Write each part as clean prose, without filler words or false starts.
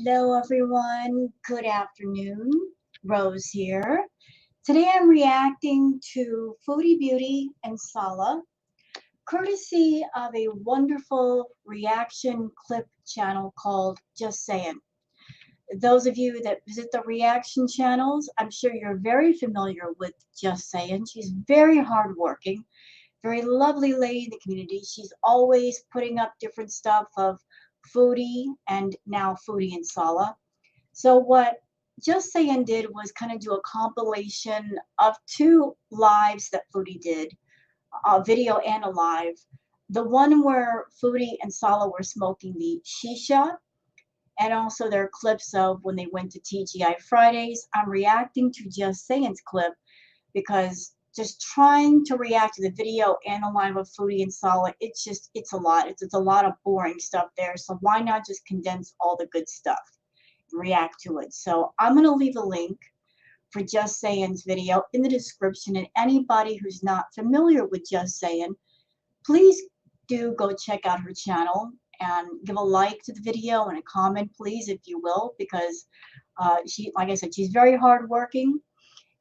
Hello everyone, good afternoon, Rose here. Today I'm reacting to Foodie Beauty and Salah, courtesy of a wonderful reaction clip channel called Just Saying. Those of you that visit the reaction channels, I'm sure you're very familiar with Just Saying. She's very hardworking, very lovely lady in the community. She's always putting up different stuff of Foodie and now Foodie and Salah. So what Just Saying did was kind of do a compilation of two lives that Foodie did, a video and a live. The one where Foodie and Salah were smoking the Shisha, and also their clips of when they went to TGI Fridays. I'm reacting to Just Saying's clip because just trying to react to the video and the live of Foodie and Salah, it's a lot. It's a lot of boring stuff there. So why not just condense all the good stuff? React to it. So I'm going to leave a link for Just Saying's video in the description, and anybody who's not familiar with Just Saying, please do go check out her channel and give a like to the video and a comment, please, if you will, because she, like I said, she's very hardworking,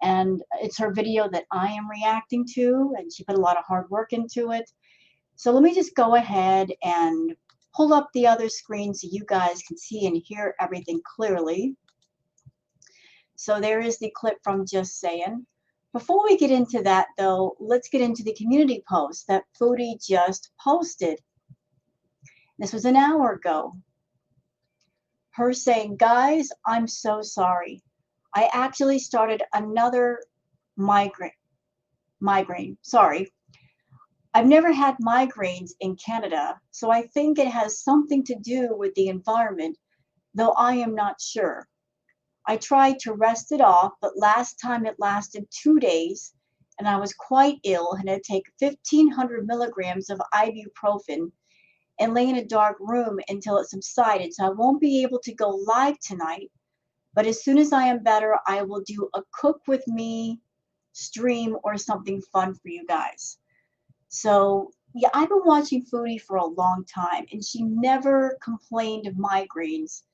and it's her video that I am reacting to, and she put a lot of hard work into it. So let me just go ahead and pull up the other screen so you guys can see and hear everything clearly. So there is the clip from Just Saying. Before we get into that, though, let's get into the community post that Foodie just posted. This was an hour ago. Her saying, "Guys, I'm so sorry. I actually started another migraine. Sorry. I've never had migraines in Canada, so I think it has something to do with the environment, though I am not sure. I tried to rest it off, but last time it lasted 2 days, and I was quite ill and had to take 1,500 milligrams of ibuprofen and lay in a dark room until it subsided, so I won't be able to go live tonight, but as soon as I am better, I will do a cook with me stream or something fun for you guys." So yeah, I've been watching Foodie for a long time, and she never complained of migraines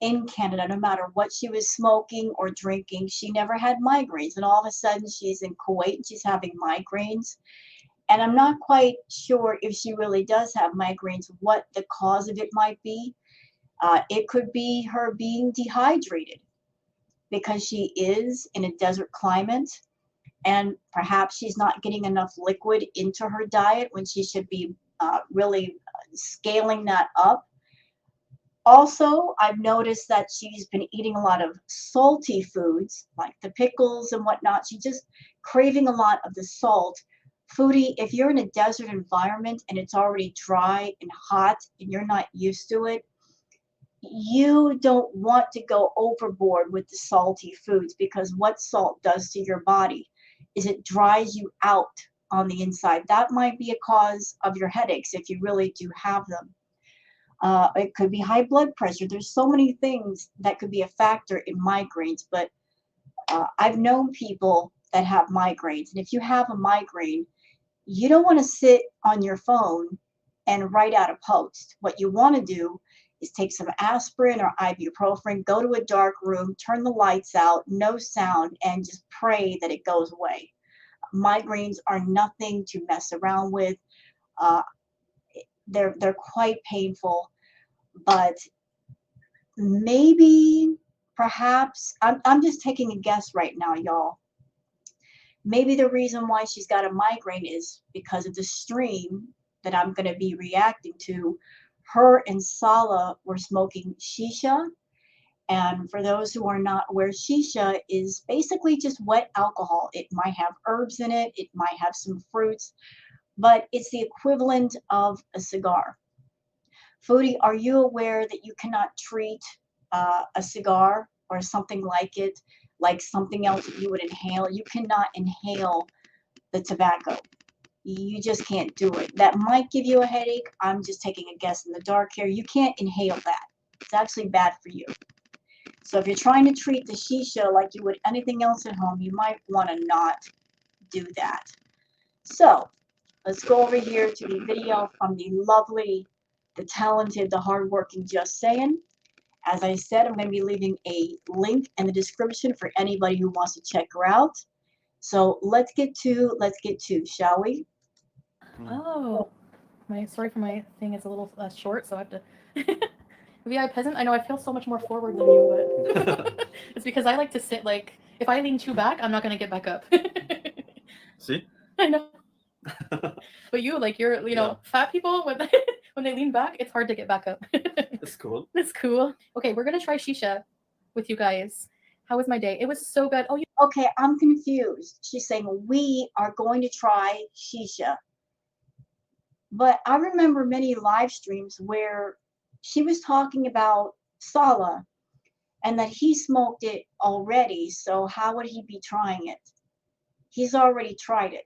in Canada. No matter what she was smoking or drinking, she never had migraines. And all of a sudden she's in Kuwait and she's having migraines. And I'm not quite sure if she really does have migraines, what the cause of it might be. It could be her being dehydrated because she is in a desert climate, and perhaps she's not getting enough liquid into her diet when she should be really scaling that up. Also, I've noticed that she's been eating a lot of salty foods like the pickles and whatnot. She's just craving a lot of the salt. Foodie, if you're in a desert environment and it's already dry and hot and you're not used to it, you don't want to go overboard with the salty foods, because what salt does to your body is it dries you out on the inside. That might be a cause of your headaches if you really do have them. It could be high blood pressure. There's so many things that could be a factor in migraines, but I've known people that have migraines. And if you have a migraine, you don't want to sit on your phone and write out a post. What you want to do is take some aspirin or ibuprofen, go to a dark room, turn the lights out, no sound, and just pray that it goes away. Migraines are nothing to mess around with. They're quite painful, but maybe, perhaps, I'm just taking a guess right now, y'all. Maybe the reason why she's got a migraine is because of the stream that I'm going to be reacting to. Her and Salah were smoking Shisha. And for those who are not aware, Shisha is basically just wet alcohol. It might have herbs in it. It might have some fruits, but it's the equivalent of a cigar. Foodie, are you aware that you cannot treat a cigar or something like it, like something else that you would inhale? You cannot inhale the tobacco. You just can't do it. That might give you a headache. I'm just taking a guess in the dark here. You can't inhale that. It's actually bad for you. So if you're trying to treat the Shisha like you would anything else at home, you might want to not do that. So let's go over here to the video from the lovely, the talented, the hardworking Just Saying. As I said, I'm going to be leaving a link in the description for anybody who wants to check her out. So let's get to, shall we? Oh, sorry for my thing is a little short, so I have to. VI peasant. I know I feel so much more forward than you, but it's because I like to sit like if I lean too back, I'm not gonna get back up. See? I know. But you, like you're, fat people when when they lean back, it's hard to get back up. It's cool. It's cool. Okay, we're gonna try shisha with you guys. How was my day? It was so good. Oh, Okay, I'm confused. She's saying we are going to try shisha. But I remember many live streams where she was talking about Salah and that he smoked it already. So how would he be trying it? He's already tried it.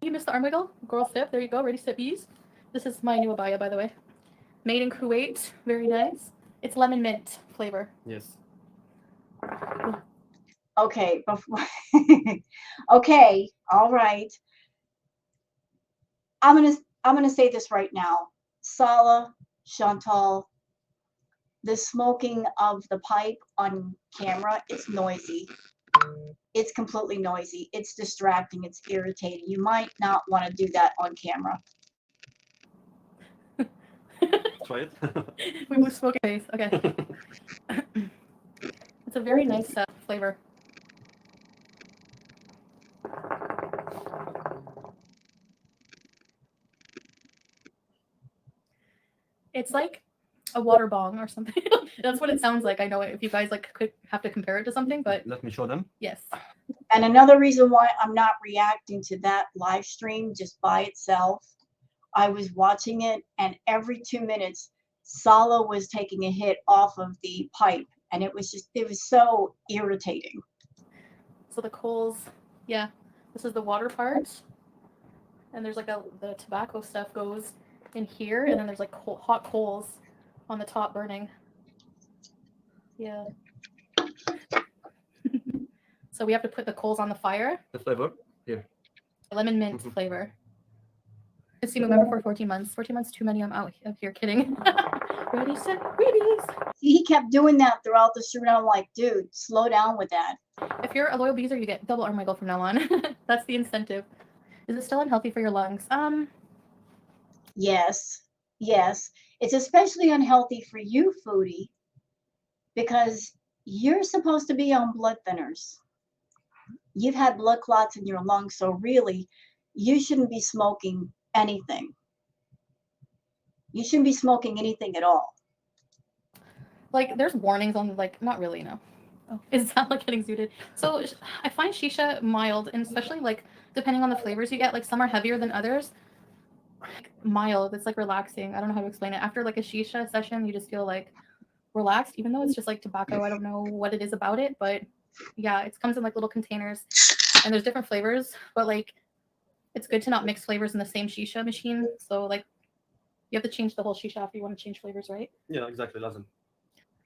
you missed the arm wiggle. Girl sip. There you go. Ready, sip, ease. This is my new abaya, by the way. Made in Kuwait. Very nice. It's lemon mint flavor. Yes. Okay, before okay, all right. I'm gonna say this right now. Salah, Chantal, the smoking of the pipe on camera, it's noisy. It's completely noisy. It's distracting. It's irritating. You might not want to do that on camera. Try it. We will smoke face. Okay. It's a very nice flavor. It's like a water bong or something. That's what it sounds like. I know if you guys like could have to compare it to something, but Let me show them. yes. And another reason why I'm not reacting to that live stream just by itself, I was watching it, and every 2 minutes, Salah was taking a hit off of the pipe, and it was so irritating. So the coals, yeah, this is the water part, and there's like the tobacco stuff goes in here, and then there's like hot coals on the top burning. Yeah. So we have to put the coals on the fire. The flavor here. Lemon mint flavor. I've seen member for 14 months. 14 months too many. I'm out here kidding. Ready, set, freebies. He kept doing that throughout the stream, and I'm like, dude, slow down with that. If you're a loyal beezer, you get double arm wiggle from now on. That's the incentive. Is it still unhealthy for your lungs? Yes. It's especially unhealthy for you, Foodie, because you're supposed to be on blood thinners. You've had blood clots in your lungs, so really, you shouldn't be smoking anything. You shouldn't be smoking anything at all. Like, there's warnings on, like, not really, no. Oh, is that like getting zooted? So I find shisha mild, and especially like depending on the flavors you get, like some are heavier than others. Like, mild, it's like relaxing. I don't know how to explain it. After like a shisha session, you just feel like relaxed, even though it's just like tobacco. I don't know what it is about it, but yeah, it comes in like little containers, and there's different flavors. But like, it's good to not mix flavors in the same shisha machine. So like, you have to change the whole shisha after you want to change flavors, right? Yeah, exactly. Lazim.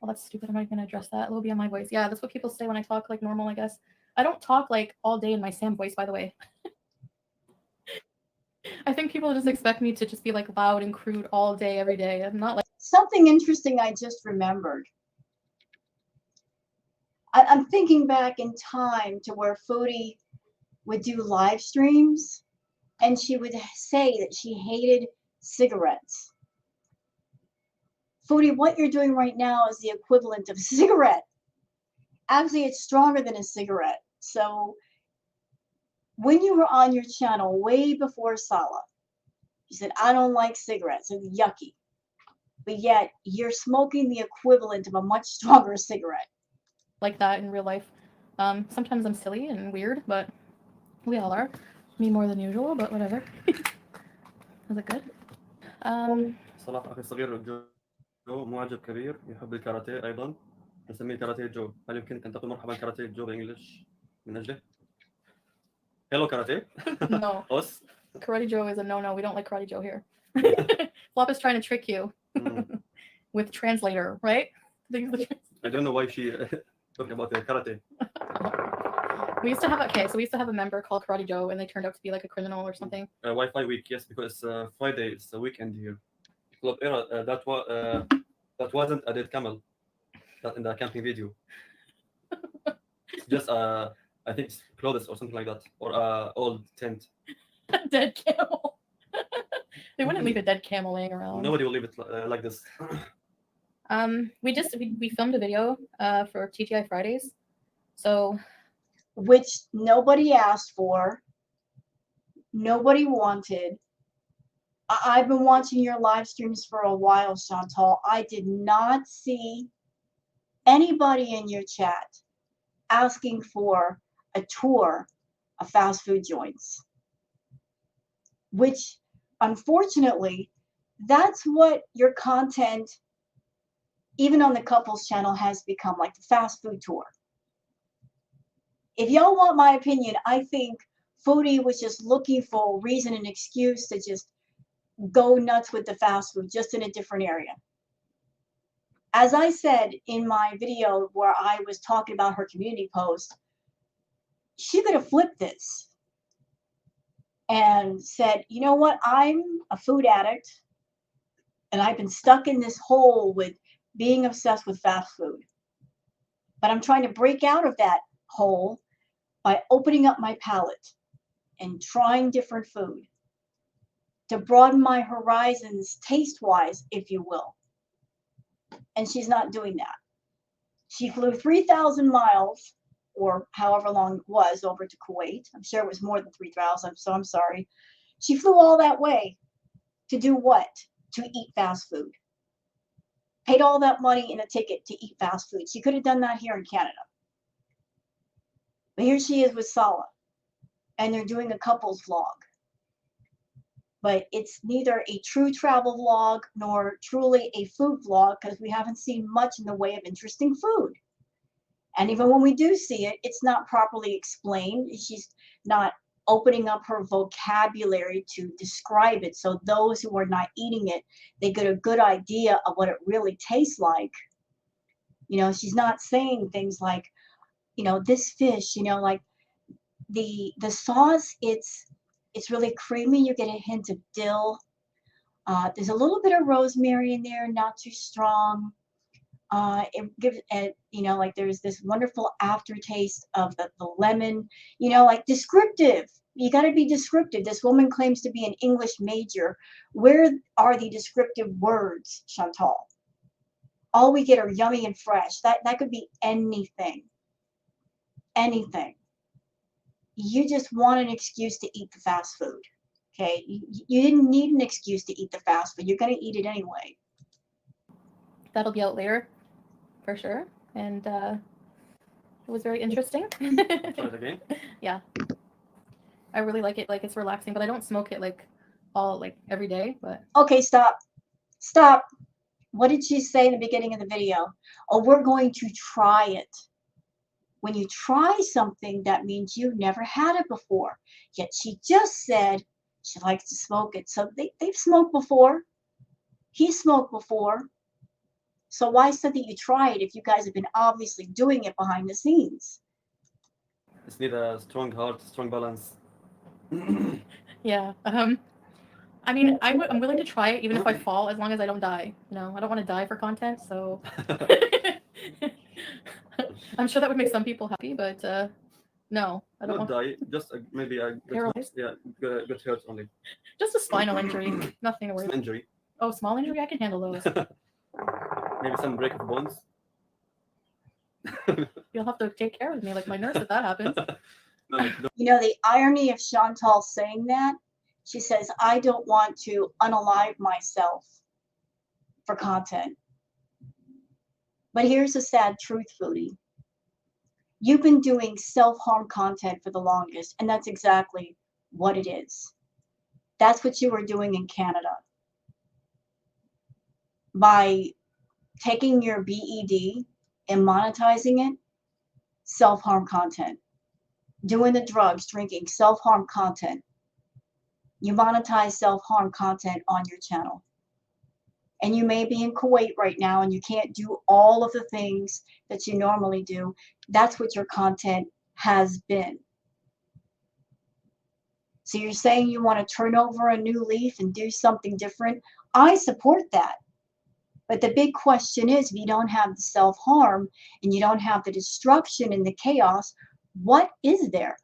Well, that's stupid. I'm not going to address that. It'll be on my voice. Yeah, that's what people say when I talk like normal, I guess. I don't talk like all day in my Sam voice, by the way. I think people just expect me to just be like loud and crude all day, every day. I'm not like. Something interesting I just remembered. I'm thinking back in time to where Foodie would do live streams, and she would say that she hated cigarettes. Foodie, what you're doing right now is the equivalent of a cigarette. Actually, it's stronger than a cigarette. So when you were on your channel way before Salah, you said, I don't like cigarettes, it's yucky. But yet you're smoking the equivalent of a much stronger cigarette. Like that in real life. Sometimes I'm silly and weird, but we all are. Me more than usual, but whatever. Is it good? صلاح أخي الصغير جو معجب كبير يحب الكاراتيه أيضا نسميه كاراتيه جو. هل يمكنك أن تقول مرحبا كاراتيه جو بالإنجليش من أجله؟ Hello karate. No. Us. Karate Joe is a no-no. We don't like Karate Joe here. Flop is trying to trick you with translator, right? I don't know why she talking about the karate. We used to have a member called Karate Joe, and they turned out to be like a criminal or something. Wi-Fi week, yes, because Friday it's a weekend here. Club era that wasn't a dead camel. that in the camping video. Just I think it's clothes or something like that, or old tent. Dead camel. They wouldn't leave a dead camel laying around. Nobody will leave it like this. We filmed a video for TGI Fridays, so Which nobody asked for, nobody wanted. I've been watching your live streams for a while, Chantal. I did not see anybody in your chat asking for a tour of fast food joints, which unfortunately, that's what your content, even on the couples channel, has become, like the fast food tour. If y'all want my opinion, I think Foodie was just looking for a reason and excuse to just go nuts with the fast food, just in a different area. As I said in my video where I was talking about her community post, she could have flipped this and said, you know what, I'm a food addict and I've been stuck in this hole with being obsessed with fast food. But I'm trying to break out of that hole by opening up my palate and trying different food to broaden my horizons taste-wise, if you will. And she's not doing that. She flew 3,000 miles, or however long it was, over to Kuwait. I'm sure it was more than 3,000, so I'm sorry. She flew all that way to do what? To eat fast food. Paid all that money in a ticket to eat fast food. She could have done that here in Canada. But here she is with Salah, and they're doing a couples vlog. But it's neither a true travel vlog nor truly a food vlog, because we haven't seen much in the way of interesting food. And even when we do see it, it's not properly explained. She's not opening up her vocabulary to describe it, so those who are not eating it, they get a good idea of what it really tastes like. You know, she's not saying things like, you know, this fish, you know, like the sauce, it's really creamy. You get a hint of dill. There's a little bit of rosemary in there, not too strong. It gives it, you know, like there's this wonderful aftertaste of the lemon, you know, like descriptive. You got to be descriptive. This woman claims to be an English major. Where are the descriptive words, Chantal? All we get are yummy and fresh. That could be anything. Anything. You just want an excuse to eat the fast food. Okay? You didn't need an excuse to eat the fast food. You're going to eat it anyway. that'll be out later, for sure. And it was very interesting. Try it again. Yeah, I really like it. Like, it's relaxing, but I don't smoke it like all like every day. But Okay, stop. Stop. What did she say in the beginning of the video? Oh, we're going to try it. When you try something, that means you've never had it before. Yet she just said she likes to smoke it. So they've smoked before. He smoked before. So why said that you try it if you guys have been obviously doing it behind the scenes? It's need a strong heart, strong balance. yeah, I mean, I'm willing to try it even if I fall, as long as I don't die. You know, I don't want to die for content, so I'm sure that would make some people happy, but no, I don't Not want die, just maybe a paralyzed. yeah, get hurt only. Just a spinal injury, nothing to worry Some about. injury. Oh, small injury, I can handle those. Maybe some break of bones. You'll have to take care of me like my nurse if that happens. No, no. You know, the irony of Chantal saying that, she says, I don't want to unalive myself for content. But here's the sad truth, Foodie. You've been doing self-harm content for the longest, and that's exactly what it is. That's what you were doing in Canada. By taking your BED and monetizing it, self-harm content. Doing the drugs, drinking, self-harm content. You monetize self-harm content on your channel. And you may be in Kuwait right now and you can't do all of the things that you normally do. That's what your content has been. So you're saying you want to turn over a new leaf and do something different? I support that. But the big question is, if you don't have the self-harm and you don't have the destruction and the chaos, what is there?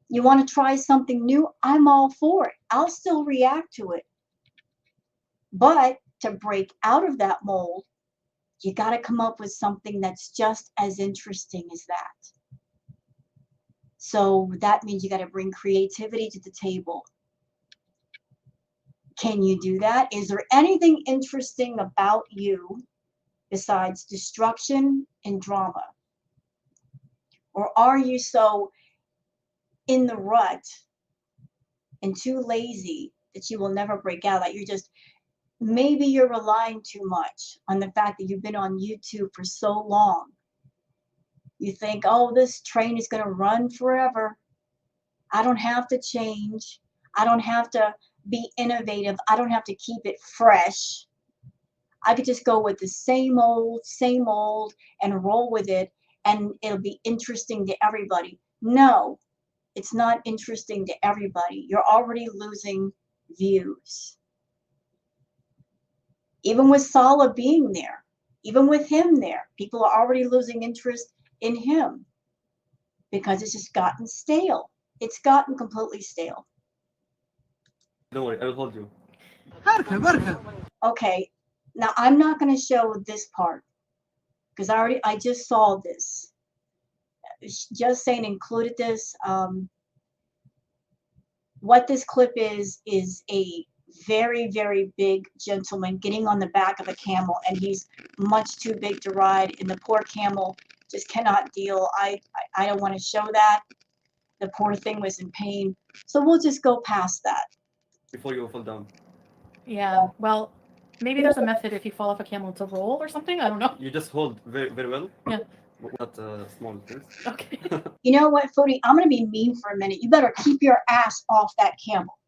You want to try something new? I'm all for it. I'll still react to it. But to break out of that mold, you got to come up with something that's just as interesting as that. So that means you got to bring creativity to the table. Can you do that? Is there anything interesting about you besides destruction and drama? Or are you so in the rut and too lazy that you will never break out? Like maybe you're relying too much on the fact that you've been on YouTube for so long. You think, oh, this train is going to run forever. I don't have to change. I don't have to be innovative. I don't have to keep it fresh. I could just go with the same old, and roll with it, and it'll be interesting to everybody. No, it's not interesting to everybody. You're already losing views. Even with Salah being there, even with him there, people are already losing interest in him because it's just gotten stale. It's gotten completely stale. Don't worry, I will hold you. Okay, now I'm not going to show this part because I just saw this. Just saying, included this. What this clip is a very, very big gentleman getting on the back of a camel, and he's much too big to ride, and the poor camel just cannot deal. I don't want to show that. The poor thing was in pain. So we'll just go past that. Before you fall down. Yeah, well, maybe there's a method if you fall off a camel to roll or something. I don't know. You just hold very, very well. Yeah. Not small things. Okay. You know what, Foodie? I'm going to be mean for a minute. You better keep your ass off that camel.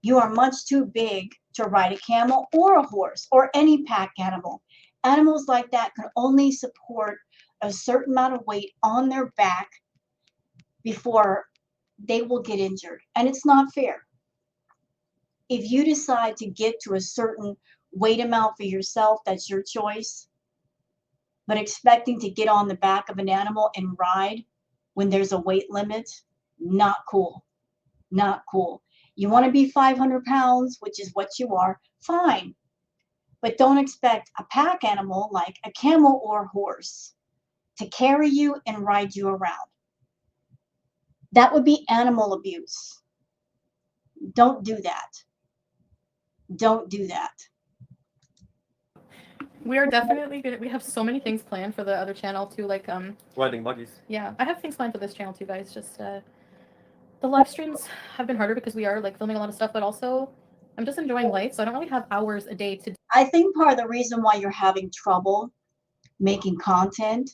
You are much too big to ride a camel or a horse or any pack animal. Animals like that can only support a certain amount of weight on their back before they will get injured. And it's not fair. If you decide to get to a certain weight amount for yourself, that's your choice. But expecting to get on the back of an animal and ride when there's a weight limit, not cool. Not cool. You want to be 500 pounds, which is what you are, fine. But don't expect a pack animal like a camel or a horse to carry you and ride you around. That would be animal abuse. Don't do that. Don't do that. We are definitely good. We have so many things planned for the other channel too, like Riding buggies. Yeah, I have things planned for this channel too, guys. Just the live streams have been harder because we are like filming a lot of stuff, but also I'm just enjoying life, so I don't really have hours a day to. I think part of the reason why you're having trouble making content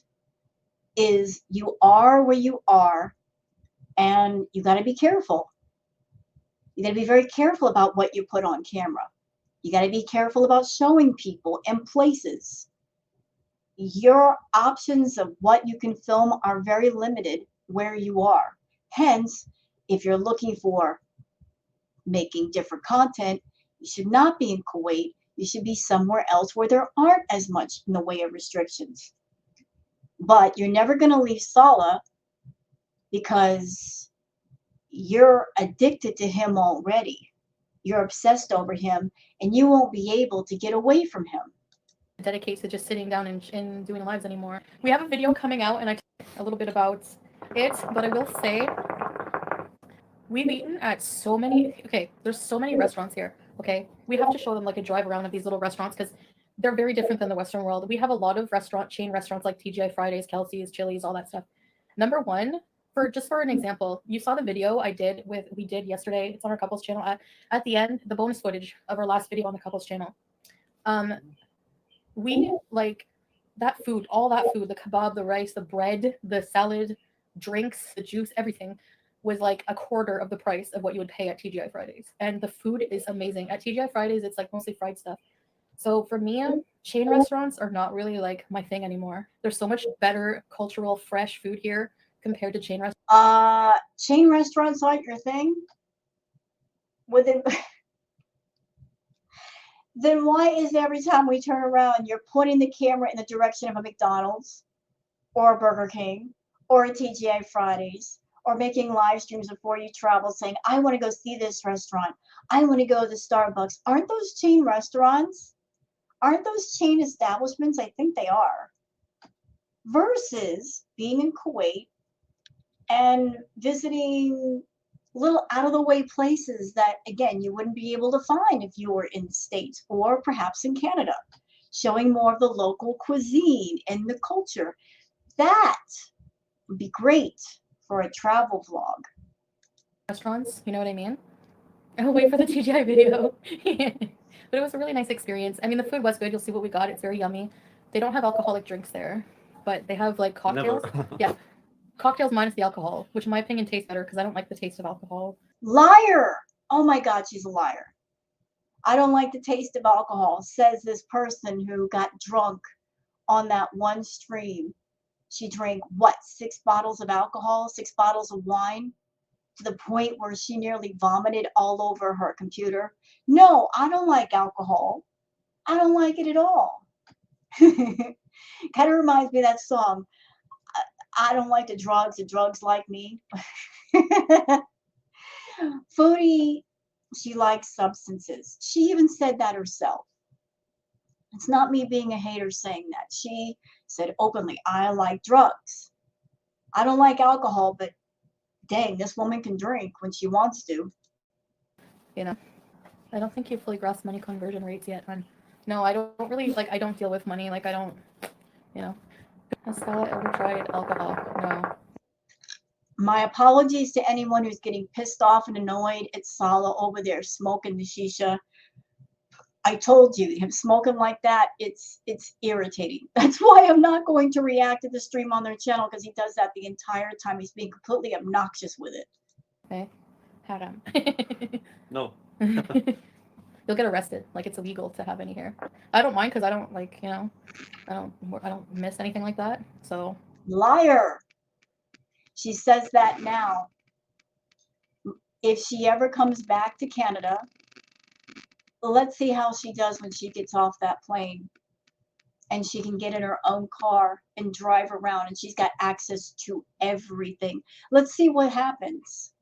is you are where you are, and you got to be careful. You got to be very careful about what you put on camera. You got to be careful about showing people and places. Your options of what you can film are very limited where you are. Hence, if you're looking for making different content, you should not be in Kuwait. You should be somewhere else where there aren't as much in the way of restrictions. But you're never going to leave Salah because you're addicted to him already. You're obsessed over him, and you won't be able to get away from him. Dedicate to just sitting down and doing lives anymore. We have a video coming out, and I talk a little bit about it, but I will say we've eaten at so many. Okay, there's so many restaurants here. Okay, we have to show them like a drive around of these little restaurants because they're very different than the Western world. We have a lot of chain restaurants like TGI Fridays, Kelsey's, Chili's, all that stuff. Number one, for an example, you saw the video we did yesterday. It's on our couples channel. At the end, the bonus footage of our last video on the couples channel. We like that food, all that food, the kebab, the rice, the bread, the salad, drinks, the juice, everything was like a quarter of the price of what you would pay at TGI Fridays. And the food is amazing. At TGI Fridays, it's like mostly fried stuff. So for me, chain restaurants are not really like my thing anymore. There's so much better cultural, fresh food here compared to chain restaurants. Chain restaurants aren't your thing? then why is every time we turn around, you're pointing the camera in the direction of a McDonald's or a Burger King or a TGI Fridays or making live streams before you travel saying, I want to go see this restaurant. I want to go to Starbucks. Aren't those chain restaurants? Aren't those chain establishments? I think they are. Versus being in Kuwait and visiting little out of the way places that, again, you wouldn't be able to find if you were in the States or perhaps in Canada, showing more of the local cuisine and the culture. That would be great for a travel vlog. Restaurants, you know what I mean? I'll wait for the TGI video. But it was a really nice experience. I mean, the food was good. You'll see what we got. It's very yummy. They don't have alcoholic drinks there, but they have like cocktails. Never. Yeah. Cocktails minus the alcohol, which in my opinion tastes better because I don't like the taste of alcohol. Liar! Oh my God, she's a liar. I don't like the taste of alcohol, says this person who got drunk on that one stream. She drank, what, 6 bottles of alcohol, 6 bottles of wine, to the point where she nearly vomited all over her computer. No, I don't like alcohol. I don't like it at all. Kind of reminds me of that song, I don't like the drugs like me. Foodie, she likes substances. She even said that herself. It's not me being a hater saying that. She said openly, I like drugs. I don't like alcohol, but dang, this woman can drink when she wants to. You know, I don't think you fully grasp money conversion rates yet, hon. No, I don't really, like, I don't deal with money. Like, I don't, you know. Has Salah ever tried alcohol? No. My apologies to anyone who's getting pissed off and annoyed at Salah over there smoking the shisha. I told you, him smoking like that, it's irritating. That's why I'm not going to react to the stream on their channel, because he does that the entire time. He's being completely obnoxious with it. Okay. Haram. No. You'll get arrested. Like, it's illegal to have any hair. I don't mind because I don't, like, you know, I don't miss anything like that. So Liar. She says that now. If she ever comes back to Canada, let's see how she does when she gets off that plane and she can get in her own car and drive around and she's got access to everything. Let's see what happens.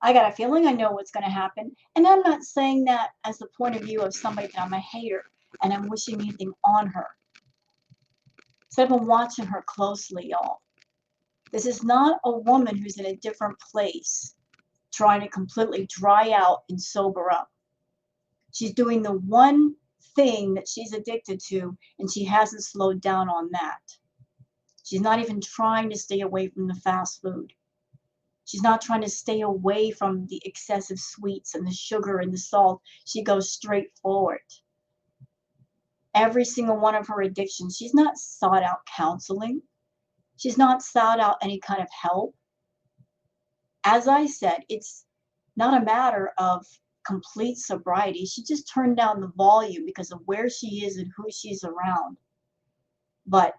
I got a feeling I know what's going to happen. And I'm not saying that as the point of view of somebody that I'm a hater and I'm wishing anything on her. So I've been watching her closely, y'all. This is not a woman who's in a different place trying to completely dry out and sober up. She's doing the one thing that she's addicted to, and she hasn't slowed down on that. She's not even trying to stay away from the fast food. She's not trying to stay away from the excessive sweets and the sugar and the salt. She goes straight forward. Every single one of her addictions, she's not sought out counseling. She's not sought out any kind of help. As I said, it's not a matter of complete sobriety. She just turned down the volume because of where she is and who she's around. But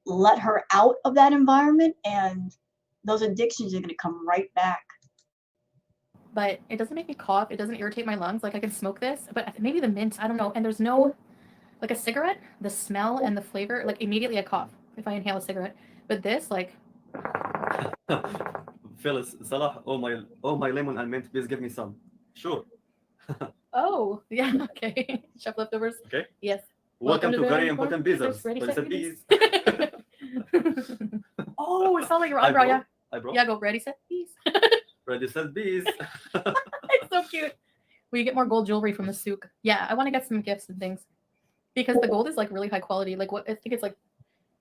let her out of that environment and those addictions are going to come right back. but it doesn't make me cough. It doesn't irritate my lungs. Like, I can smoke this, but maybe the mint, I don't know. And there's no, like, a cigarette, the smell and the flavor, like, immediately I cough if I inhale a cigarette. But this, like, Phyllis, Salah, oh my lemon and mint, please give me some. Sure. oh, yeah, okay. Chef leftovers. Okay. Yes. Welcome to very important business. Ready, Ready, set, set, peas. peas. Oh, it sounds like your Hi, eyebrow, bro. yeah. Hi, bro. Yeah, go, ready, set, peas. Ready, set, peas. It's so cute. Will you get more gold jewelry from the souk? Yeah, I want to get some gifts and things. Because the gold is, like, really high quality. Like, what I think it's, like,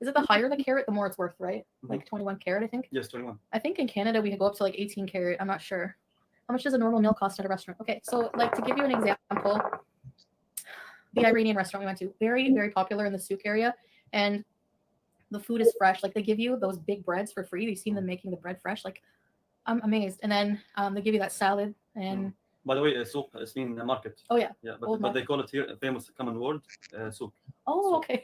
is it the higher the carat, the more it's worth, right? Like 21 carat, I think. Yes, 21. I think in Canada we could go up to, like, 18 carat. I'm not sure. How much does a normal meal cost at a restaurant? Okay, so, like, to give you an example, the Iranian restaurant we went to, very, very popular in the souk area. And the food is fresh. Like, they give you those big breads for free. You've seen them making the bread fresh. Like, I'm amazed. And then they give you that salad. And By the way, souk is mean market. oh, yeah. Yeah, Old but they call it here a famous common word, souk. Oh, okay.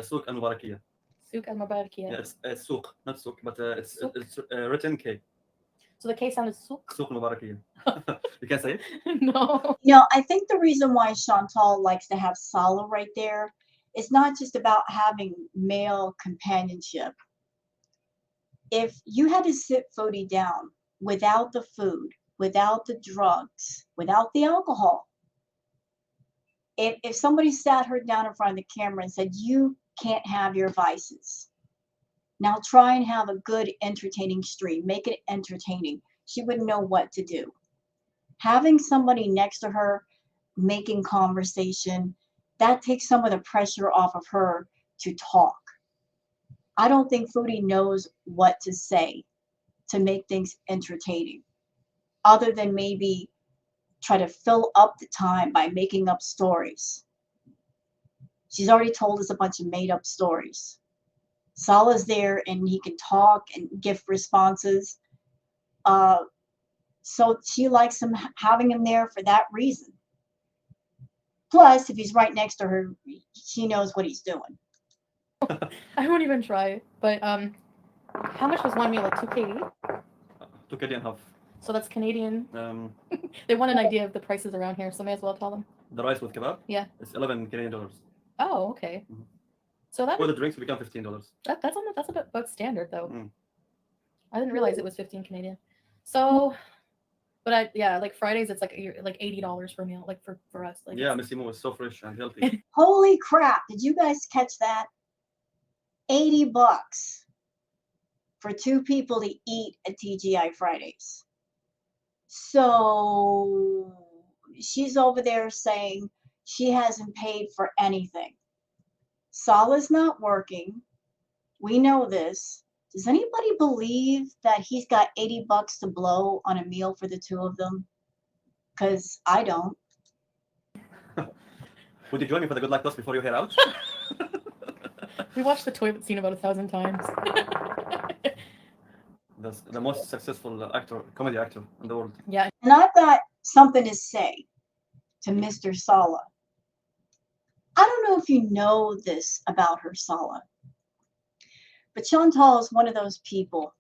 Souk and Mubarakiya. Souk al Mubarakiya. Yeah, it's souk, not souk, but it's written K. So the K sound is souk. سوق المباركين. You can't say it? No. I think the reason why Chantal likes to have Salah right there is not just about having male companionship. If you had to sit Foodie down without the food, without the drugs, without the alcohol, if somebody sat her down in front of the camera and said, you can't have your vices, now try and have a good entertaining stream, make it entertaining, she wouldn't know what to do. Having somebody next to her making conversation, that takes some of the pressure off of her to talk. I don't think Foodie knows what to say to make things entertaining, other than maybe try to fill up the time by making up stories. She's already told us a bunch of made up stories. Salah's there and he can talk and give responses. So she likes him, having him there for that reason. Plus, if he's right next to her, she knows what he's doing. I won't even try. But how much was one meal? Like 2K? 2 and half. So that's Canadian. They want an idea of the prices around here, so may as well tell them. The rice with kebab? Yeah. It's 11 Canadian dollars. Oh, okay. Mhm. So that For the drinks, become $15. that's about standard though. Mm. I didn't realize it was 15 Canadian. So, but like Fridays, it's like $80 per meal, like for us. Like Yeah, Missimo is so fresh and healthy. Holy crap, did you guys catch that? $80 for 2 people to eat at TGI Fridays. So she's over there saying she hasn't paid for anything. Salah's not working. We know this. Does anybody believe that he's got $80 to blow on a meal for the 2 of them? Because I don't. Would you join me for the good luck toss before you head out? We watched the toilet scene about 1,000 times. That's the most successful comedy actor in the world. Yeah. And I've got something to say to Mr. Salah. I don't know if you know this about her, Salah, but Chantal is one of those people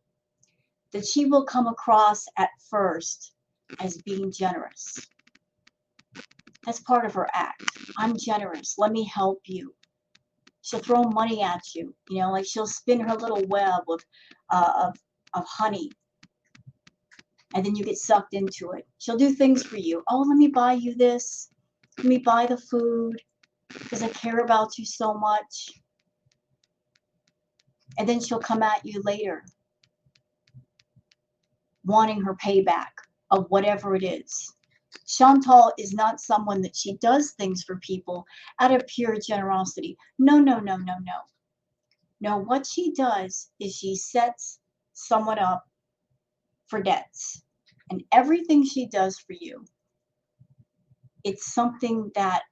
that she will come across at first as being generous. That's part of her act. I'm generous. Let me help you. She'll throw money at you, like she'll spin her little web of honey, and then you get sucked into it. She'll do things for you. Oh, let me buy you this. Let me buy the food because I care about you so much. And then she'll come at you later wanting her payback of whatever it is. Chantal is not someone that she does things for people out of pure generosity. No. No, what she does is she sets someone up for debts. And everything she does for you, it's something that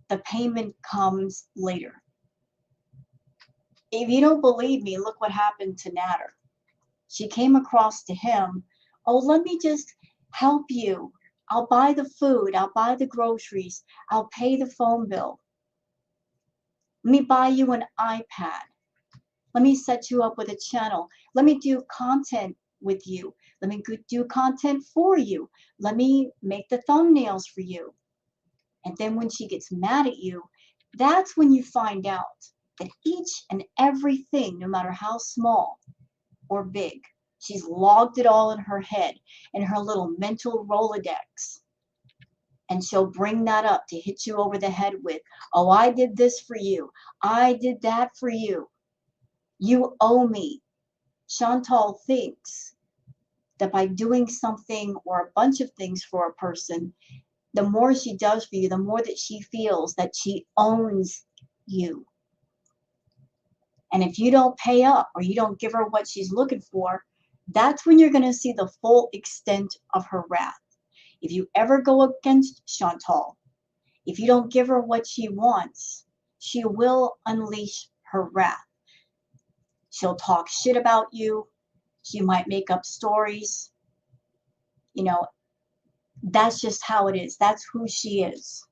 the payment comes later. If you don't believe me, look what happened to Nader. She came across to him, oh, let me just help you. I'll buy the food. I'll buy the groceries. I'll pay the phone bill. Let me buy you an iPad. Let me set you up with a channel. Let me do content with you. Let me do content for you. Let me make the thumbnails for you. And then when she gets mad at you, that's when you find out that each and everything, no matter how small or big, she's logged it all in her head, in her little mental Rolodex. And she'll bring that up to hit you over the head with, oh, I did this for you. I did that for you. You owe me. Chantal thinks that by doing something or a bunch of things for a person, the more she does for you, the more that she feels that she owns you. And if you don't pay up or you don't give her what she's looking for, that's when you're going to see the full extent of her wrath. If you ever go against Chantal, if you don't give her what she wants, she will unleash her wrath. She'll talk shit about you. She might make up stories. That's just how it is. That's who she is.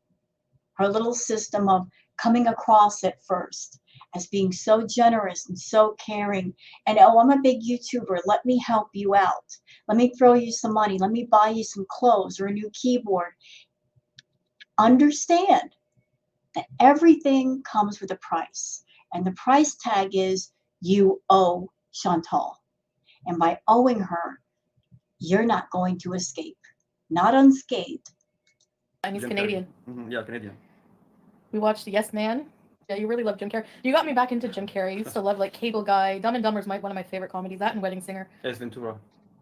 Her little system of coming across at first as being so generous and so caring. And oh, I'm a big YouTuber. Let me help you out. Let me throw you some money. Let me buy you some clothes or a new keyboard. Understand that everything comes with a price. And the price tag is you owe Chantal. And by owing her, you're not going to escape. Not unscathed. And he's Jim Canadian. Carrey. Yeah, Canadian. We watched Yes Man. Yeah, you really love Jim Carrey. You got me back into Jim Carrey. I used to love like Cable Guy. Dumb and Dumber is one of my favorite comedies. That and Wedding Singer. Ace Ventura.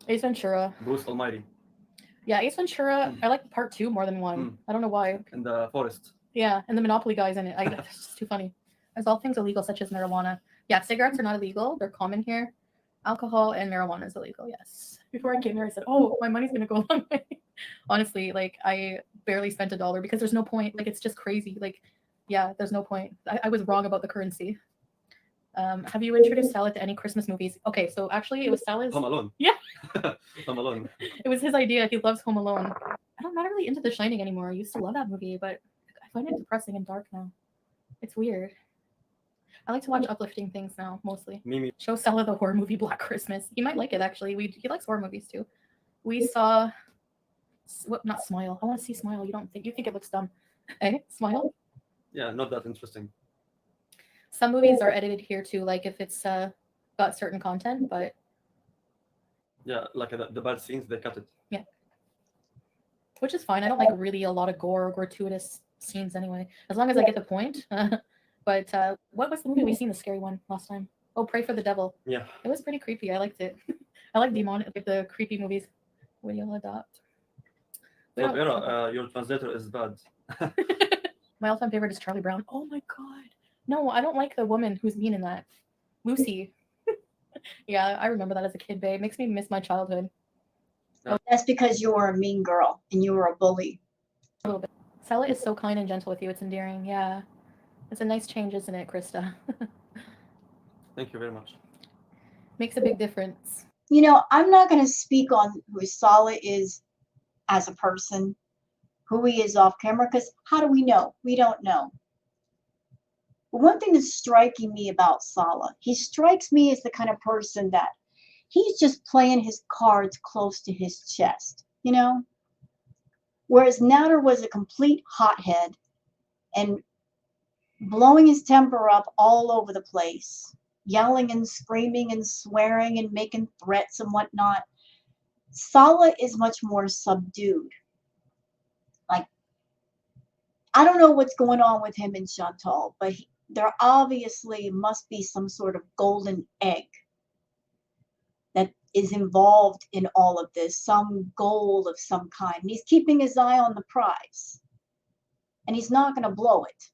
Ace Ventura. Bruce Almighty. Yeah, Ace Ventura. I like part 2 more than 1. I don't know why. And the Forest. Yeah, and the Monopoly guy's in it. It's just too funny. There's all things illegal such as marijuana. Yeah, cigarettes are not illegal. They're common here. Alcohol and marijuana is illegal. Yes. Before I came here, I said, "Oh, my money's gonna go a long way." Honestly, like I barely spent $1 because there's no point. Like it's just crazy. Like, yeah, there's no point. I was wrong about the currency. Have you introduced Salah to any Christmas movies? Okay, so actually it was Salah's. Home Alone. Yeah. Home Alone. It was his idea. He loves Home Alone. I'm not really into The Shining anymore. I used to love that movie, but I find it depressing and dark now. It's weird. I like to watch uplifting things now, mostly. Mimi. Show Salah the horror movie Black Christmas. He might like it, actually. He likes horror movies, too. We saw... Not Smile. I want to see Smile. You think it looks dumb. Eh? Smile? Yeah, not that interesting. Some movies are edited here, too, like if it's got certain content, but... Yeah, like the bad scenes, they cut it. Yeah. Which is fine. I don't like really a lot of gore or gratuitous scenes anyway, as long as I get the point. But what was the movie we seen, the scary one last time? Oh, Pray for the Devil. Yeah. It was pretty creepy. I liked it. I like the creepy movies. Will you adopt? So, Vera, your translator is bad. My all-time favorite is Charlie Brown. Oh my god. No, I don't like the woman who's mean in that. Lucy. Yeah, I remember that as a kid, babe. Makes me miss my childhood. That's because you were a mean girl and you were a bully. A little bit. Salah is so kind and gentle with you. It's endearing. Yeah. It's a nice change, isn't it, Krista? Thank you very much. Makes a big difference. You know, I'm not going to speak on who Salah is as a person, who he is off camera, because how do we know? We don't know. But one thing that's striking me about Salah, he strikes me as the kind of person that he's just playing his cards close to his chest, you know? Whereas Nader was a complete hothead and blowing his temper up all over the place, yelling and screaming and swearing and making threats and whatnot. Salah is much more subdued. Like, I don't know what's going on with him and Chantal, but there obviously must be some sort of golden egg that is involved in all of this, some goal of some kind. And he's keeping his eye on the prize. And he's not going to blow it.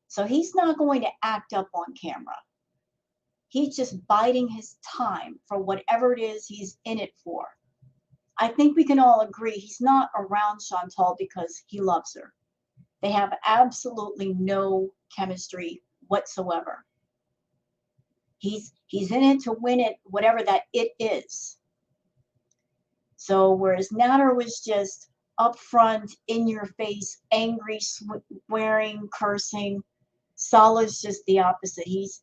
So he's not going to act up on camera. He's just biding his time for whatever it is he's in it for. I think we can all agree he's not around Chantal because he loves her. They have absolutely no chemistry whatsoever. He's in it to win it, whatever that it is. So whereas Nader was just upfront, in your face, angry, swearing, cursing, Salah's just the opposite. He's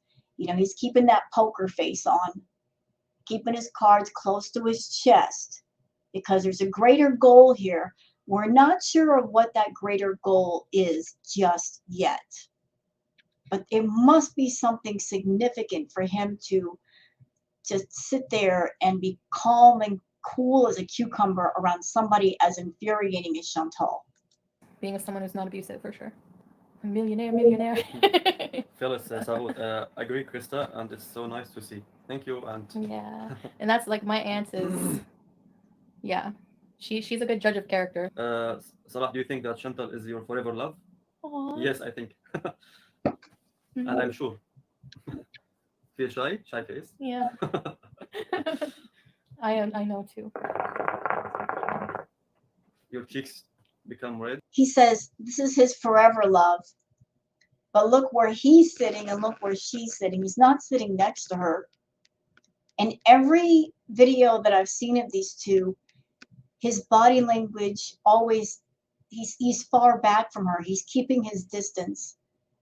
keeping that poker face on, keeping his cards close to his chest, because there's a greater goal here. We're not sure of what that greater goal is just yet. But it must be something significant for him to just sit there and be calm and cool as a cucumber around somebody as infuriating as Chantal. Being with someone who's not abusive, for sure. A millionaire. Phyllis, agree, Krista, and it's so nice to see. Thank you, and yeah, and that's like my aunt is, yeah, she's a good judge of character. Salah, do you think that Chantal is your forever love? Aww. Yes, I think, and I'm sure. Feel shy? Shy face? Yeah. I know too. Your cheeks become red. He says this is his forever love. But look where he's sitting and look where she's sitting. He's not sitting next to her. And every video that I've seen of these two, his body language always, he's far back from her. He's keeping his distance.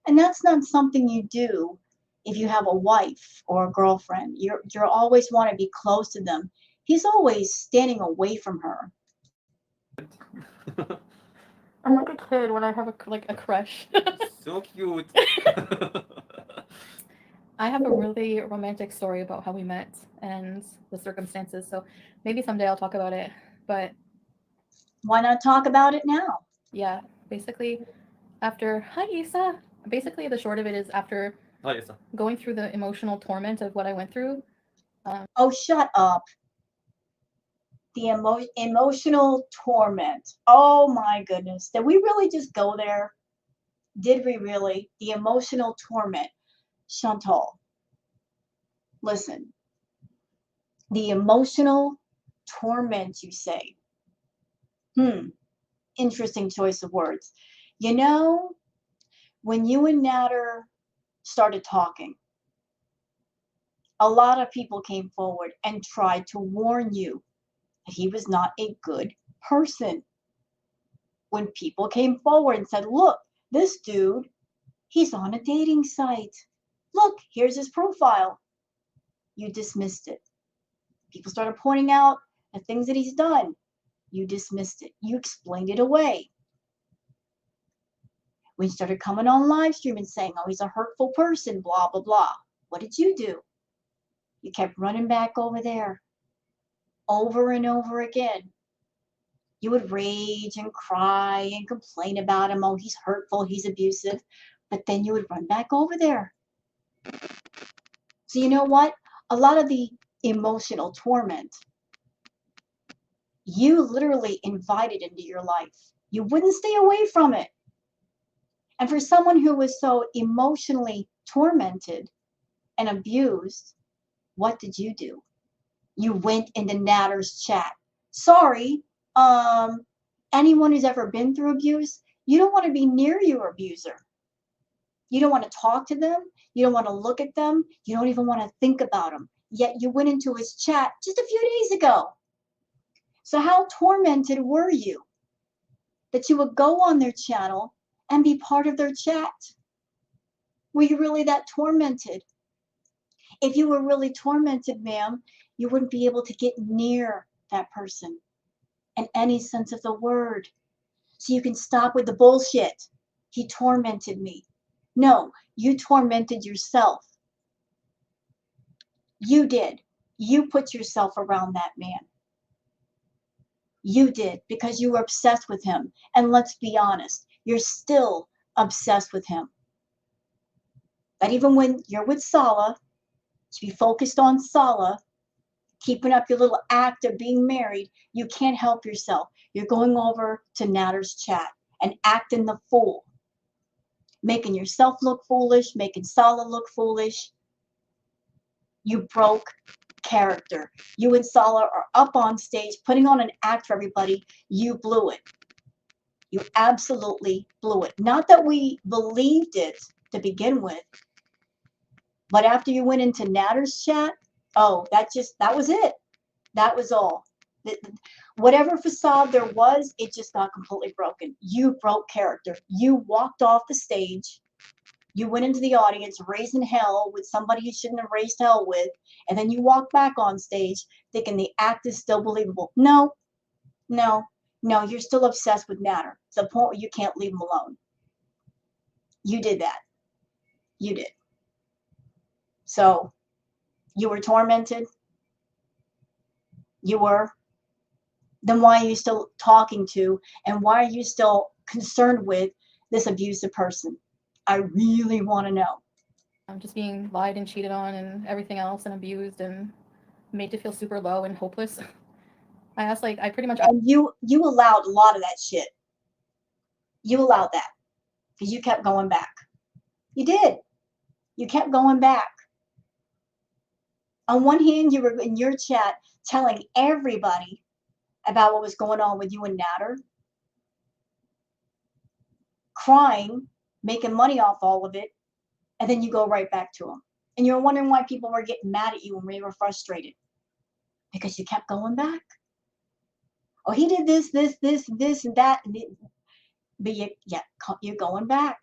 And that's not something you do if you have a wife or a girlfriend. You're always want to be close to them. He's always standing away from her. I'm like a kid when I have a crush. So cute. I have a really romantic story about how we met and the circumstances. So maybe someday I'll talk about it. But Why not talk about it now? yeah, basically after hi Isa. Basically the short of it is after Hi, Isa. going through the emotional torment of what I went through. Oh, shut up. The emotional torment. Oh my goodness. Did we really just go there? Did we really? The emotional torment. Chantal, listen. The emotional torment, you say. Interesting choice of words. You know, when you and Nader started talking, a lot of people came forward and tried to warn you that he was not a good person. When people came forward and said, look, this dude, he's on a dating site. Look, here's his profile. You dismissed it. People started pointing out the things that he's done. You dismissed it. You explained it away. When you started coming on live stream and saying, oh, he's a hurtful person, blah, blah, blah. What did you do? You kept running back over there over and over again. You would rage and cry and complain about him. Oh, he's hurtful, he's abusive. But then you would run back over there. So you know what? A lot of the emotional torment, you literally invited into your life. You wouldn't stay away from it. And for someone who was so emotionally tormented and abused, what did you do? You went into Nader's chat. Sorry, anyone who's ever been through abuse, you don't want to be near your abuser. You don't want to talk to them. You don't want to look at them. You don't even want to think about them. Yet you went into his chat just a few days ago. So how tormented were you that you would go on their channel and be part of their chat? Were you really that tormented? If you were really tormented, ma'am, you wouldn't be able to get near that person in any sense of the word. So you can stop with the bullshit. He tormented me. No, you tormented yourself. You did. You put yourself around that man. You did, because you were obsessed with him. And let's be honest, you're still obsessed with him. That even when you're with Salah, to be focused on Salah, keeping up your little act of being married, you can't help yourself. You're going over to Nader's chat and acting the fool, making yourself look foolish, making Salah look foolish. You broke character. You and Salah are up on stage putting on an act for everybody. You blew it. You absolutely blew it. Not that we believed it to begin with, but after you went into Nader's chat, oh, that was it. That was all. Whatever facade there was, it just got completely broken. You broke character. You walked off the stage. You went into the audience raising hell with somebody you shouldn't have raised hell with, and then you walk back on stage thinking the act is still believable. No, you're still obsessed with Nader to the point where you can't leave him alone. You did that. You did. So you were tormented. You were. Then why are you still talking to, and why are you still concerned with this abusive person? I really want to know. I'm just being lied and cheated on and everything else and abused and made to feel super low and hopeless. I asked, I pretty much... And you allowed a lot of that shit. You allowed that because you kept going back. You did. You kept going back. On one hand, you were in your chat telling everybody about what was going on with you and Nader, crying, making money off all of it, and then you go right back to him. And you're wondering why people were getting mad at you when they were frustrated. Because you kept going back. Oh, he did this, and that. But you're going back.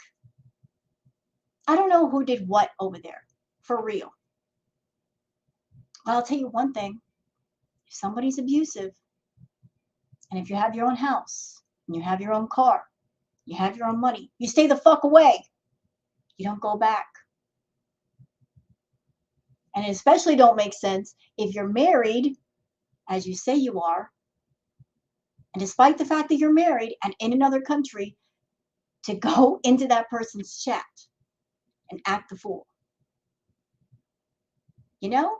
I don't know who did what over there, for real. But I'll tell you one thing. If somebody's abusive, and if you have your own house, and you have your own car, you have your own money, you stay the fuck away. You don't go back. And it especially don't make sense if you're married, as you say you are, and despite the fact that you're married and in another country, to go into that person's chat and act the fool. You know?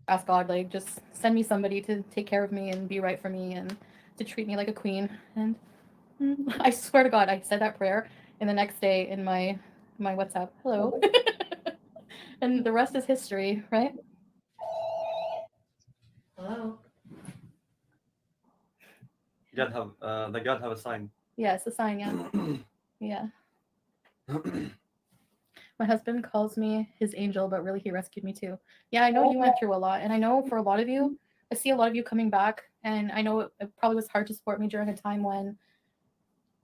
Ask God, like, just send me somebody to take care of me and be right for me and to treat me like a queen. And I swear to God, I said that prayer, and the next day in my WhatsApp, hello. And the rest is history, right? Hello. The God have a sign. Yes, a sign, yeah. Yeah. My husband calls me his angel, but really he rescued me too. Yeah, I know you went through a lot, and I know for a lot of you, I see a lot of you coming back, and I know it probably was hard to support me during a time when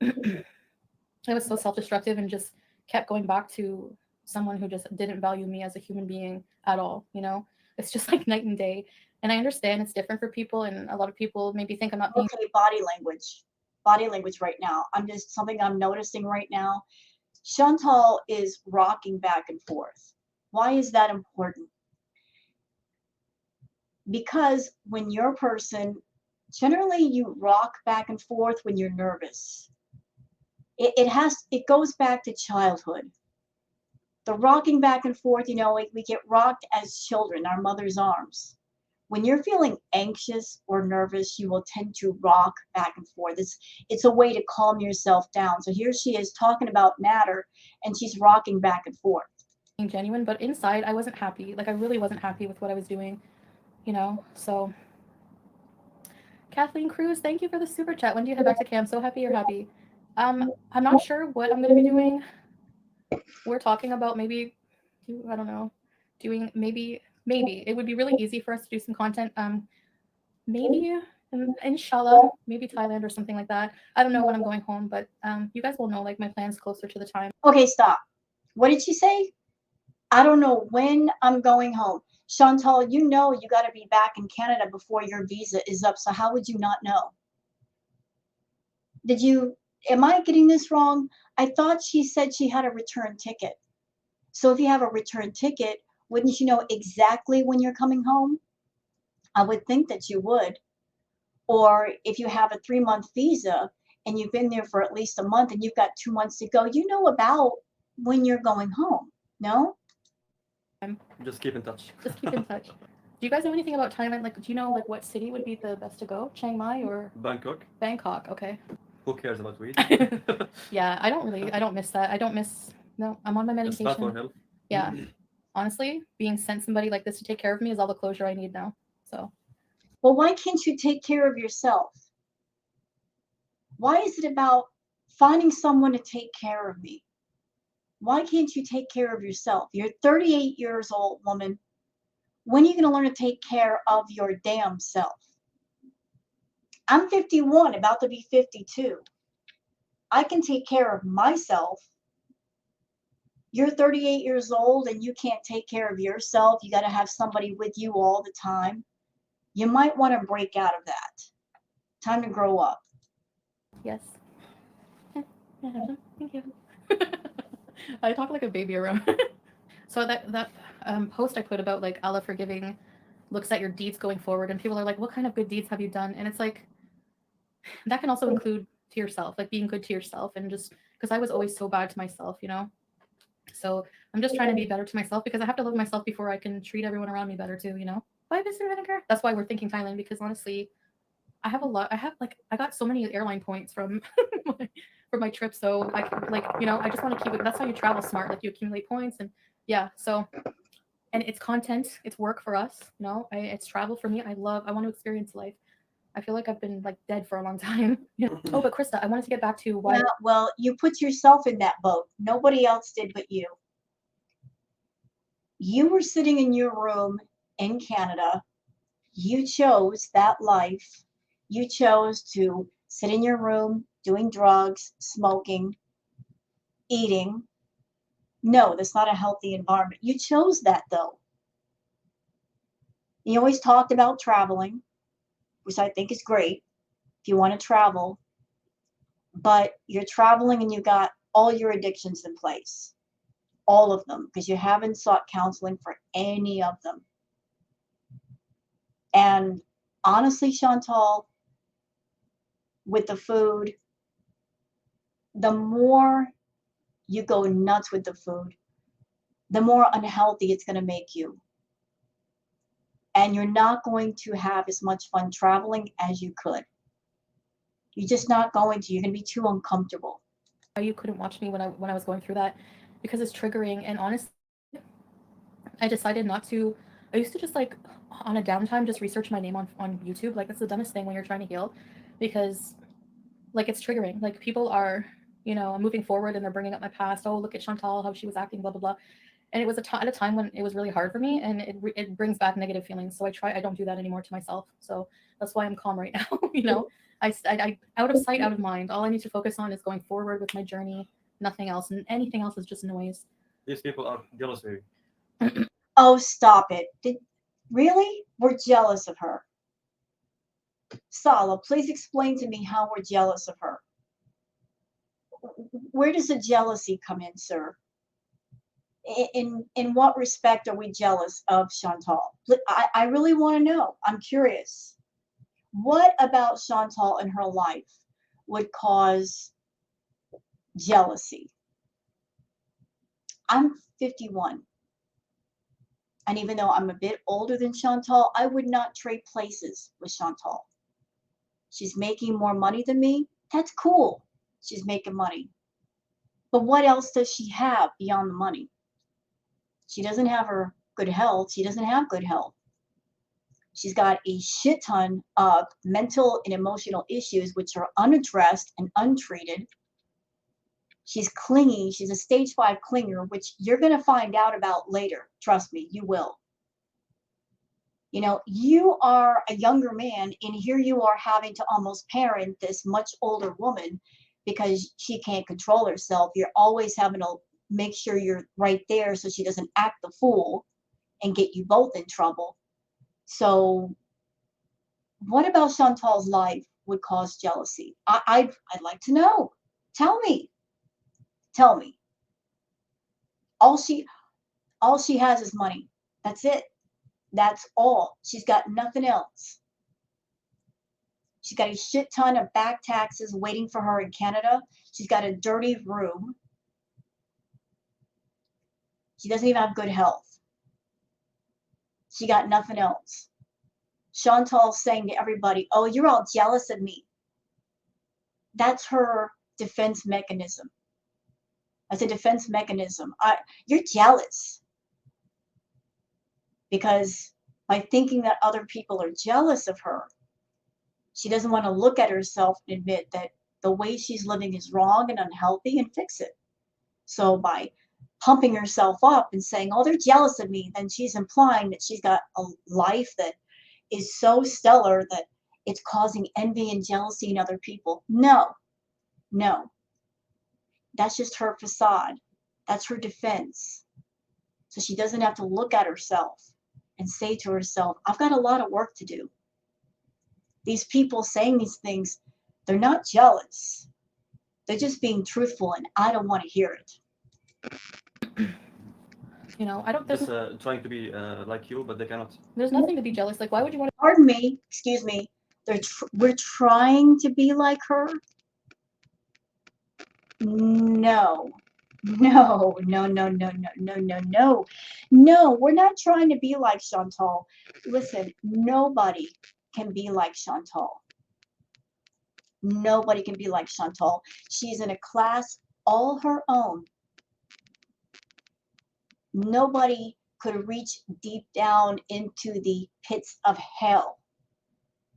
I was so self-destructive and just kept going back to someone who just didn't value me as a human being at all, you know? It's just like night and day. And I understand it's different for people, and a lot of people maybe think I'm not being Okay, body language. Body language right now. Something I'm noticing right now. Chantal is rocking back and forth. Why is that important? Because when you're a person, generally you rock back and forth when you're nervous. It goes back to childhood. The rocking back and forth, you know, we get rocked as children, our mother's arms. When you're feeling anxious or nervous, you will tend to rock back and forth. It's a way to calm yourself down. So here she is talking about Nader, and she's rocking back and forth. genuine, but inside I wasn't happy. Like I really wasn't happy with what I was doing, you know? So Kathleen Cruz, thank you for the super chat. When do you head back to camp? So happy you're happy. I'm not sure what I'm gonna be doing. We're talking about maybe, I don't know, doing maybe it would be really easy for us to do some content. Maybe inshallah, maybe Thailand or something like that. I don't know when I'm going home, but you guys will know like my plans closer to the time. Okay, stop. What did she say? I don't know when I'm going home. Chantal, you know you got to be back in Canada before your visa is up. So how would you not know? Am I getting this wrong? I thought she said she had a return ticket. So if you have a return ticket, wouldn't you know exactly when you're coming home? I would think that you would. Or if you have a 3-month visa and you've been there for at least a month and you've got 2 months to go, you know about when you're going home, no? Just keep in touch. Just keep in touch. Do you guys know anything about Thailand? Like, do you know like what city would be the best to go? Chiang Mai or Bangkok. Bangkok? Okay. Who cares about weed? Yeah, I don't miss that. No, I'm on my It's bad for medication. health. Yeah. Honestly, being sent somebody like this to take care of me is all the closure I need now. So, Well, why can't you take care of yourself? Why is it about finding someone to take care of me? Why can't you take care of yourself? You're 38 years old, woman. When are you going to learn to take care of your damn self? I'm 51, about to be 52. I can take care of myself. You're 38 years old and you can't take care of yourself. You got to have somebody with you all the time. You might want to break out of that. Time to grow up. yes. Thank you. I talk like a baby around. So that post I put about like Allah forgiving looks at your deeds going forward, and people are like, what kind of good deeds have you done? And it's like, that can also include to yourself, like being good to yourself, and just because I was always so bad to myself, you know? So I'm just trying to be better to myself because I have to love myself before I can treat everyone around me better too, you know? Bye, Mr. Vinegar. That's why we're thinking Thailand, because honestly, I got so many airline points from my trip. So I like, you know, I just want to keep it. That's how you travel smart. Like you accumulate points, and yeah. So, and it's content, it's work for us, you know, it's travel for me. I want to experience life. I feel like I've been like dead for a long time. Yeah. Oh, but Krista, I wanted to get back to why. Yeah, well, you put yourself in that boat. Nobody else did but you. You were sitting in your room in Canada. You chose that life. You chose to sit in your room doing drugs, smoking, eating, No, that's not a healthy environment. You chose that though. You always talked about traveling, which I think is great if you want to travel, but you're traveling and you got all your addictions in place, all of them, because you haven't sought counseling for any of them. And honestly, Chantal, with the food, the more you go nuts with the food, the more unhealthy it's going to make you. And you're not going to have as much fun traveling as you could. You're just not going to. You're going to be too uncomfortable. You couldn't watch me when I was going through that because it's triggering. And honestly, I decided not to. I used to just like on a downtime just research my name on YouTube. Like that's the dumbest thing when you're trying to heal, because like it's triggering. Like people are, you know, moving forward and they're bringing up my past. Oh, look at Chantal, how she was acting, blah blah blah. And it was at a time when it was really hard for me, and it brings back negative feelings. So I don't do that anymore to myself. So that's why I'm calm right now. You know, I out of sight, out of mind. All I need to focus on is going forward with my journey. Nothing else, and anything else is just noise. These people are jealous of you. Oh, stop it. Really? We're jealous of her. Salah, please explain to me how we're jealous of her. Where does the jealousy come in, sir? In what respect are we jealous of Chantal? I really want to know. I'm curious. What about Chantal in her life would cause jealousy? I'm 51. And even though I'm a bit older than Chantal, I would not trade places with Chantal. She's making more money than me. That's cool. She's making money. But what else does she have beyond the money? She doesn't have her good health. She doesn't have good health. She's got a shit ton of mental and emotional issues which are unaddressed and untreated. She's clingy. She's a stage 5 clinger, which you're going to find out about later. Trust me, you will. You know, you are a younger man, and here you are having to almost parent this much older woman because she can't control herself. You're always having to make sure you're right there so she doesn't act the fool and get you both in trouble. So what about Chantal's life would cause jealousy? I'd like to know. Tell me. Tell me. All she has is money. That's it. That's all. She's got nothing else. She's got a shit ton of back taxes waiting for her in Canada. She's got a dirty room. She doesn't even have good health. She got nothing else. Chantal's saying to everybody, oh, you're all jealous of me. That's her defense mechanism. That's a defense mechanism. You're jealous. Because by thinking that other people are jealous of her, she doesn't want to look at herself and admit that the way she's living is wrong and unhealthy and fix it. So by pumping herself up and saying, oh, they're jealous of me, then she's implying that she's got a life that is so stellar that it's causing envy and jealousy in other people. No. That's just her facade. That's her defense. So she doesn't have to look at herself and say to herself, I've got a lot of work to do. These people saying these things, they're not jealous. They're just being truthful, and I don't want to hear it. You know, I don't. Just trying to be like you, but they cannot. There's nothing to be jealous. Like, why would you want to? Pardon me. Excuse me. We're trying to be like her. No, we're not trying to be like Chantal. Listen, nobody can be like Chantal. Nobody can be like Chantal. She's in a class all her own. Nobody could reach deep down into the pits of hell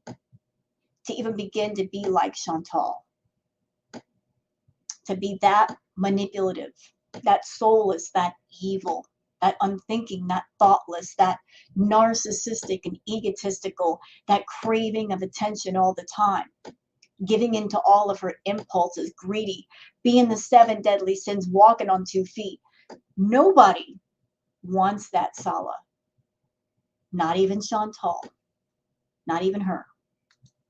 to even begin to be like Chantal. To be that manipulative, that soulless, that evil, that unthinking, that thoughtless, that narcissistic and egotistical, that craving of attention all the time, giving into all of her impulses, greedy, being the 7 deadly sins, walking on 2 feet. Nobody wants that Salah. Not even Chantal. Not even her.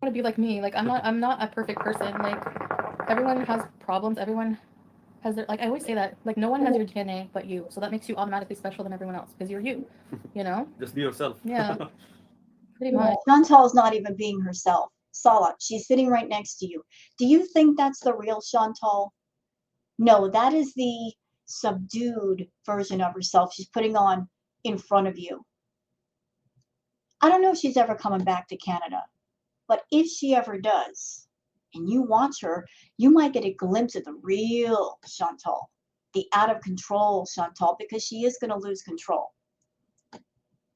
Want to be like me. Like I'm not a perfect person. Like everyone has problems. Everyone has their, like I always say that, like no one has your DNA but you. So that makes you automatically special than everyone else because you're you. You know? Just be yourself. Yeah. Pretty much. Chantal's not even being herself. Salah, she's sitting right next to you. Do you think that's the real Chantal? No, that is the subdued version of herself she's putting on in front of you. I don't know if she's ever coming back to Canada, but if she ever does, and you watch her, you might get a glimpse of the real Chantal, the out of control Chantal, because she is going to lose control.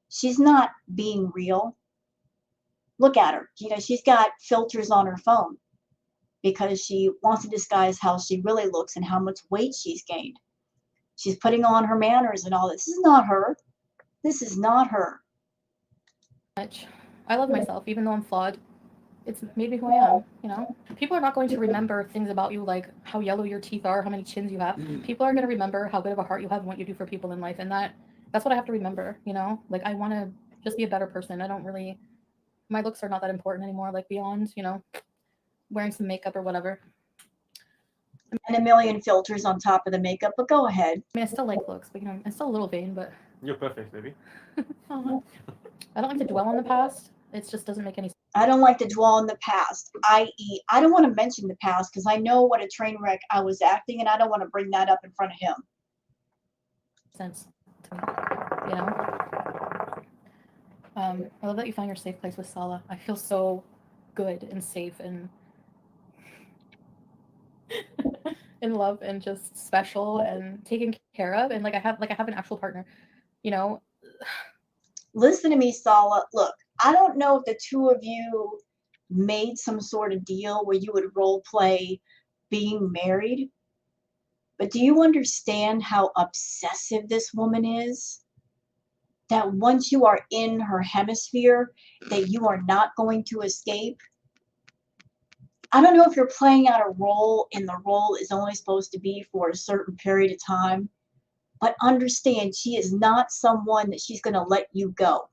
She's not being real. Look at her. You know, she's got filters on her phone because she wants to disguise how she really looks and how much weight she's gained. She's putting on her manners and all this. This is not her. This is not her. I love myself, even though I'm flawed. It's made me who I am, you know? People are not going to remember things about you like how yellow your teeth are, how many chins you have. People are going to remember how good of a heart you have and what you do for people in life. And that's what I have to remember, you know? Like, I want to just be a better person. I don't really, my looks are not that important anymore, like beyond, you know, wearing some makeup or whatever. And a million filters on top of the makeup, but go ahead. I mean, I still like looks, but, you know, I'm still a little vain, but... You're perfect, baby. I don't like to dwell on the past. It just doesn't make any I don't like to dwell on the past, i.e., I don't want to mention the past because I know what a train wreck I was acting, and I don't want to bring that up in front of him. sense to me, you know? I love that you found your safe place with Salah. I feel so good and safe and in love and just special and taken care of, and like I have an actual partner, you know? Listen to me, Salah. Look, I don't know if the two of you made some sort of deal where you would role play being married, but do you understand how obsessive this woman is? That once you are in her hemisphere, that you are not going to escape? I don't know if you're playing out a role and the role is only supposed to be for a certain period of time, but understand she is not someone that she's going to let you go.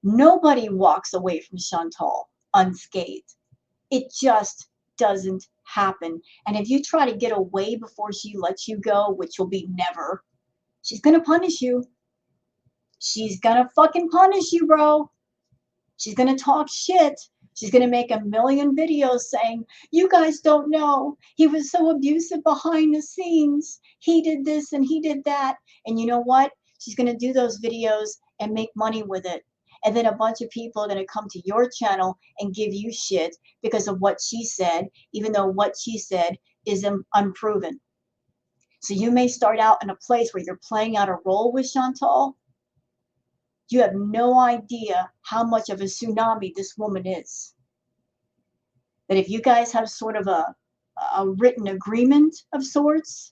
Nobody walks away from Chantal unscathed. It just doesn't happen. And if you try to get away before she lets you go, which will be never, she's going to punish you. She's going to fucking punish you, bro. She's going to talk shit. She's going to make a million videos saying, you guys don't know. He was so abusive behind the scenes. He did this and he did that. And you know what? She's going to do those videos and make money with it. And then a bunch of people are going to come to your channel and give you shit because of what she said, even though what she said is unproven. So you may start out in a place where you're playing out a role with Chantal. You have no idea how much of a tsunami this woman is. That if you guys have sort of a written agreement of sorts,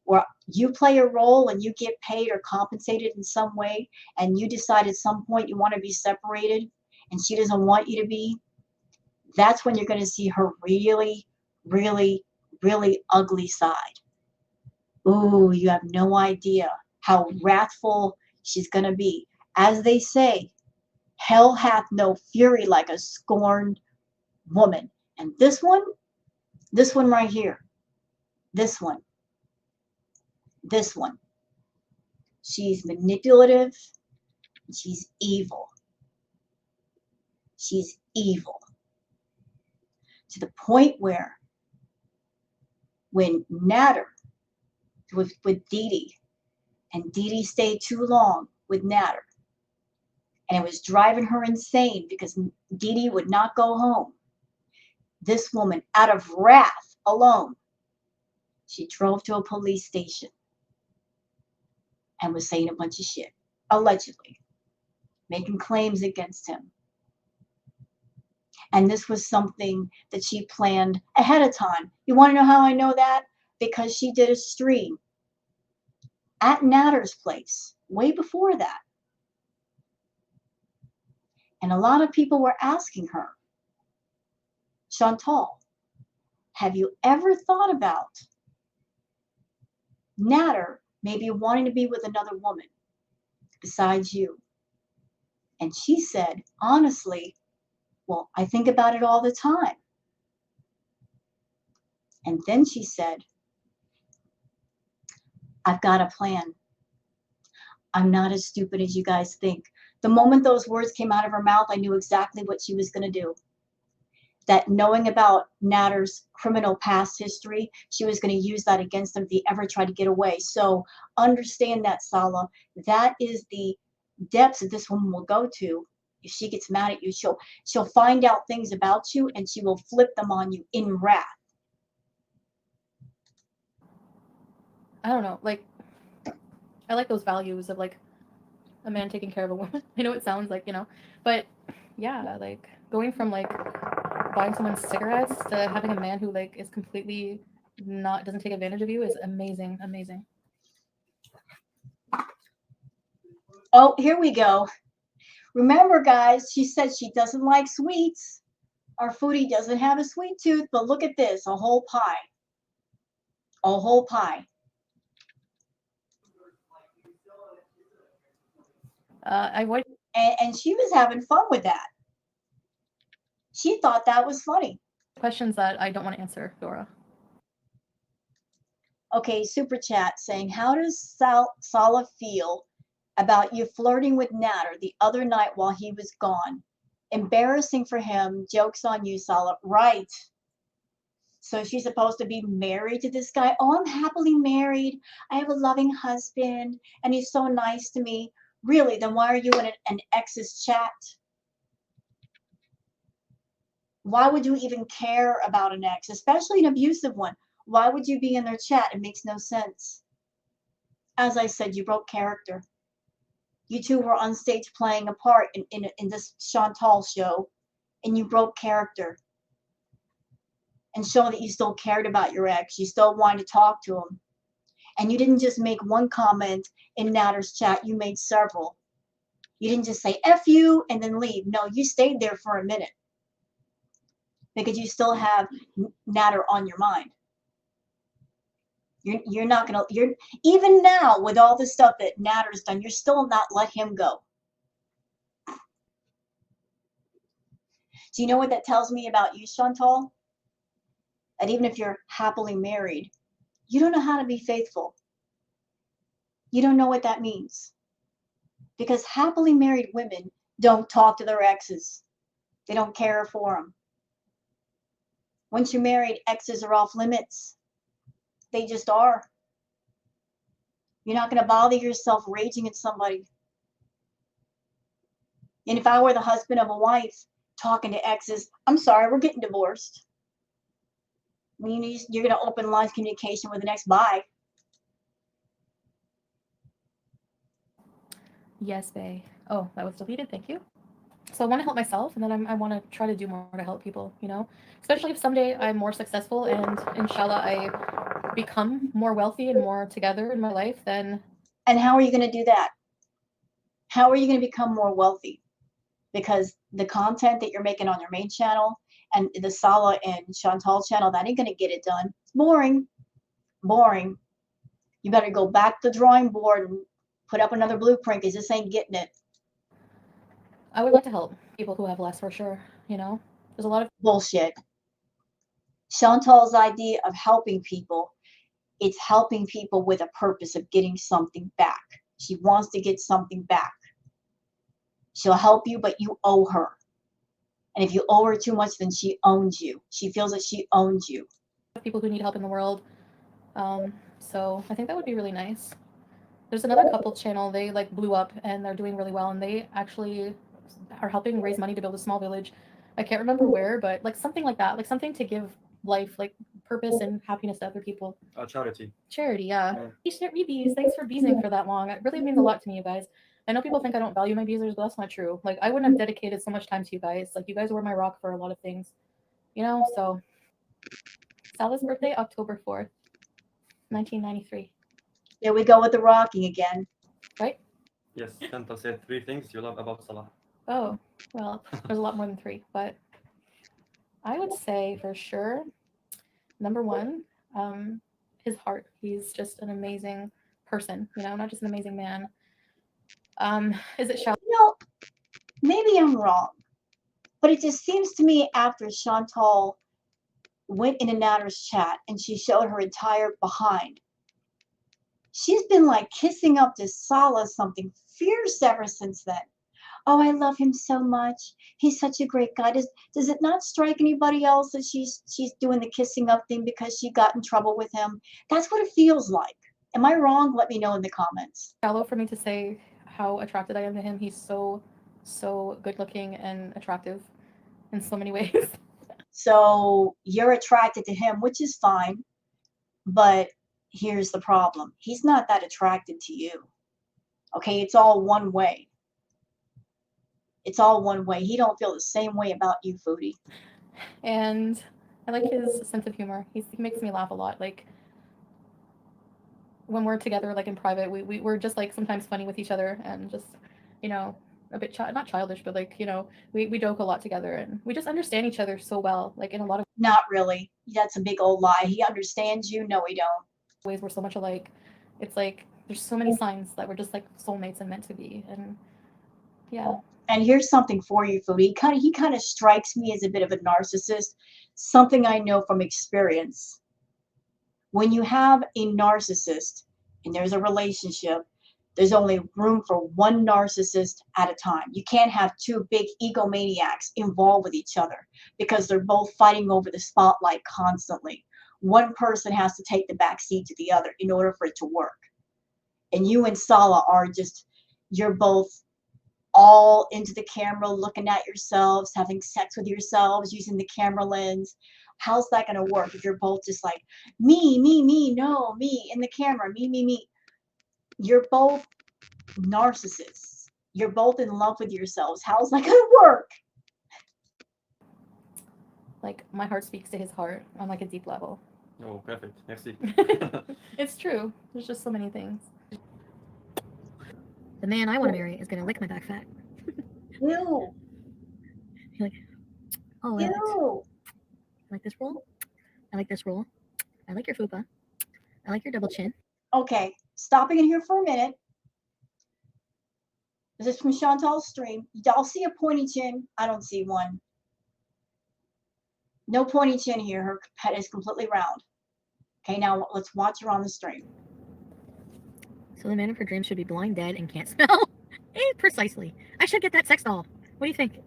where you play a role and you get paid or compensated in some way, and you decide at some point you want to be separated and she doesn't want you to be, that's when you're going to see her really, really, really ugly side. Ooh, you have no idea how wrathful she's going to be. As they say, hell hath no fury like a scorned woman. And this one right here, this one, she's manipulative, she's evil. She's evil. To the point where when Nader was with Didi, and Didi stayed too long with Nader, and it was driving her insane because Didi would not go home. This woman, out of wrath alone, she drove to a police station and was saying a bunch of shit, allegedly, making claims against him. And this was something that she planned ahead of time. You want to know how I know that? Because she did a stream at Nader's place way before that. And a lot of people were asking her, Chantal, have you ever thought about Nader maybe wanting to be with another woman besides you. And she said, honestly, well, I think about it all the time. And then she said, I've got a plan. I'm not as stupid as you guys think. The moment those words came out of her mouth, I knew exactly what she was going to do. That knowing about Nader's criminal past history, she was going to use that against him if he ever tried to get away. So understand that, Salah. That is the depths that this woman will go to. If she gets mad at you, she'll find out things about you and she will flip them on you in wrath. I don't know, like, I like those values of like a man taking care of a woman. I know it sounds like, you know, but yeah, like going from like buying someone cigarettes to having a man who like is completely doesn't take advantage of you is amazing, amazing. Oh, here we go. Remember, guys, she said she doesn't like sweets. Our foodie doesn't have a sweet tooth, but look at this, a whole pie. A whole pie. And she was having fun with that. She thought that was funny. Questions that I don't want to answer, Dora. Okay, super chat saying, how does Salah feel about you flirting with Nader the other night while he was gone? Embarrassing for him. Joke's on you, Salah. Right. So she's supposed to be married to this guy. Oh, I'm happily married. I have a loving husband, and he's so nice to me. Really? Then why are you in an ex's chat? Why would you even care about an ex, especially an abusive one? Why would you be in their chat? It makes no sense. As I said, you broke character. You two were on stage playing a part in this Chantal show, and you broke character. And showing that you still cared about your ex. You still wanted to talk to him. And you didn't just make one comment in Nader's chat. You made several. You didn't just say F you and then leave. No, you stayed there for a minute. Because you still have Nader on your mind. You're not going to, even now with all the stuff that Nader's done, you're still not let him go. Do you know what that tells me about you, Chantal? That even if you're happily married, you don't know how to be faithful. You don't know what that means. Because happily married women don't talk to their exes. They don't care for them. Once you're married, exes are off limits. They just are. You're not going to bother yourself raging at somebody. And if I were the husband of a wife talking to exes, I'm sorry, we're getting divorced. You're going to open lines of communication with the next bye. Yes, bae. Oh, that was deleted. Thank you. So I want to help myself, and then I want to try to do more to help people, you know? Especially if someday I'm more successful and inshallah I become more wealthy and more together in my life, then... And how are you going to do that? How are you going to become more wealthy? Because the content that you're making on your main channel and the Salah and Chantal channel, that ain't going to get it done. It's boring. Boring. You better go back to the drawing board and put up another blueprint because this ain't getting it. I would like to help people who have less for sure, you know? There's a lot of bullshit. Chantal's idea of helping people, it's helping people with a purpose of getting something back. She wants to get something back. She'll help you, but you owe her. And if you owe her too much, then she owns you. She feels that she owns you. People who need help in the world. So I think that would be really nice. There's another couple channel, they like blew up and they're doing really well, and they actually are helping raise money to build a small village. I can't remember where, but like something like that, like something to give life, like purpose and happiness to other people. Charity. Charity, yeah. Bees, thanks for beezing for that long. It really means a lot to me, you guys. I know people think I don't value my beezers, but that's not true. Like I wouldn't have dedicated so much time to you guys. Like you guys were my rock for a lot of things, you know. So Salah's birthday, October 4th, 1993. There we go with the rocking again. Right? Yes, Chantal said 3 things you love about Salah. Oh, well, there's a lot more than 3, but I would say for sure, number 1, his heart. He's just an amazing person, you know, not just an amazing man. Is it shallow? You know, maybe I'm wrong, but it just seems to me after Chantal went into Nader's chat and she showed her entire behind, she's been like kissing up to Salah something fierce ever since then. Oh, I love him so much. He's such a great guy. Does it not strike anybody else that she's doing the kissing up thing because she got in trouble with him? That's what it feels like. Am I wrong? Let me know in the comments. Shallow for me to say how attracted I am to him. He's so good looking and attractive in so many ways. So you're attracted to him, which is fine. But here's the problem. He's not that attracted to you. Okay, it's all one way. It's all one way. He don't feel the same way about you, Foodie. And I like his sense of humor. He makes me laugh a lot. Like when we're together, like in private, we're just like sometimes funny with each other and just, you know, a bit not childish, but like, you know, we joke a lot together and we just understand each other so well. Like in a lot of Not really. That's a big old lie. He understands you. No, he don't. ways we're so much alike. It's like there's so many signs that we're just like soulmates and meant to be. And yeah. And here's something for you, Foodie. He kind of strikes me as a bit of a narcissist. Something I know from experience. When you have a narcissist and there's a relationship, there's only room for one narcissist at a time. You can't have two big egomaniacs involved with each other because they're both fighting over the spotlight constantly. One person has to take the back seat to the other in order for it to work. And you and Salah are just, you're both all into the camera, looking at yourselves, having sex with yourselves, using the camera lens. How's that going to work if you're both just like, me, no, me, in the camera, me. You're both narcissists. You're both in love with yourselves. How's that going to work? Like my heart speaks to his heart on like a deep level. Oh, perfect. Merci. It's true. There's just so many things. The man I want to marry is going to lick my back fat. Ew. You're like, oh, Ew. I like this roll. I like this roll. I like your fupa. I like your double chin. Okay, stopping in here for a minute. This is from Chantal's stream. Y'all see a pointy chin? I don't see one. No pointy chin here. Her head is completely round. Okay, now let's watch her on the stream. So the man of her dreams should be blind, dead, and can't smell. Precisely. I should get that sex doll. What do you think?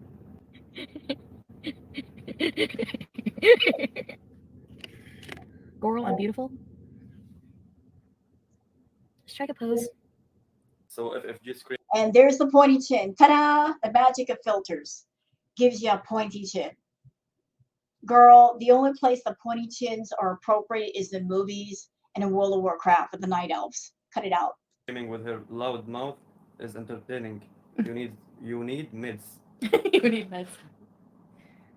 Girl, I'm beautiful. Strike a pose. So if G screen And there's the pointy chin. Ta-da! The magic of filters gives you a pointy chin. Girl, the only place the pointy chins are appropriate is in movies and in World of Warcraft with the Night Elves. Cut it out. screaming with her loud mouth is entertaining. You need mids. You need meds.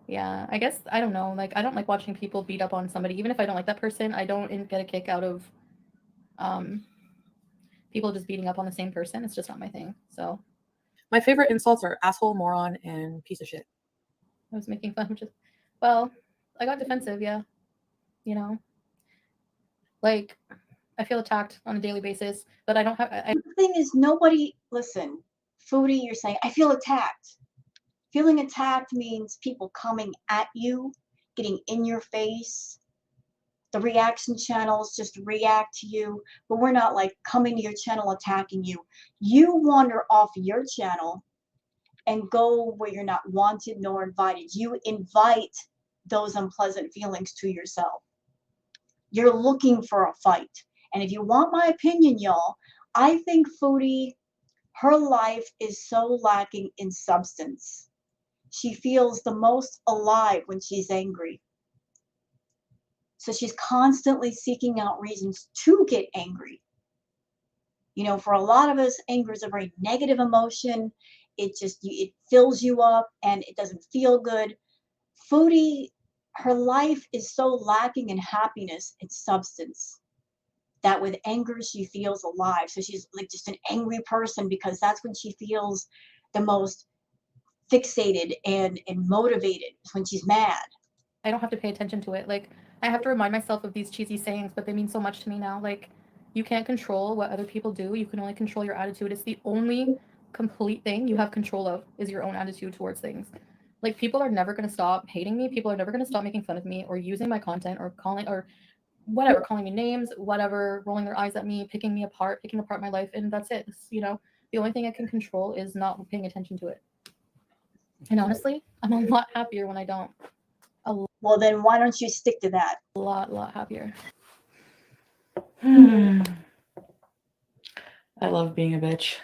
Yeah, I guess I don't know. Like I don't like watching people beat up on somebody, even if I don't like that person. I don't get a kick out of people just beating up on the same person. It's just not my thing. So my favorite insults are asshole, moron, and piece of shit. I was making fun of just, well, I got defensive, yeah. You know, like I feel attacked on a daily basis, but I don't have. The thing is, nobody, listen, Foodie, you're saying, I feel attacked. Feeling attacked means people coming at you, getting in your face. The reaction channels just react to you, but we're not like coming to your channel attacking you. You wander off your channel and go where you're not wanted nor invited. You invite those unpleasant feelings to yourself. You're looking for a fight. And if you want my opinion, y'all, I think Foodie, her life is so lacking in substance. She feels the most alive when she's angry. So she's constantly seeking out reasons to get angry. You know, for a lot of us, anger is a very negative emotion. It fills you up and it doesn't feel good. Foodie, her life is so lacking in happiness and substance that with anger, she feels alive. So she's like just an angry person because that's when she feels the most fixated and motivated, when she's mad. I don't have to pay attention to it. Like I have to remind myself of these cheesy sayings, but they mean so much to me now. Like You can't control what other people do. You can only control your attitude. It's the only complete thing you have control of is your own attitude towards things. Like, people are never going to stop hating me. People are never going to stop making fun of me or using my content or calling or whatever, calling me names, whatever, rolling their eyes at me, picking me apart, picking apart my life. And that's it. You know, the only thing I can control is not paying attention to it. And honestly, I'm a lot happier when I don't. Well, then why don't you stick to that? A lot happier. I love being a bitch.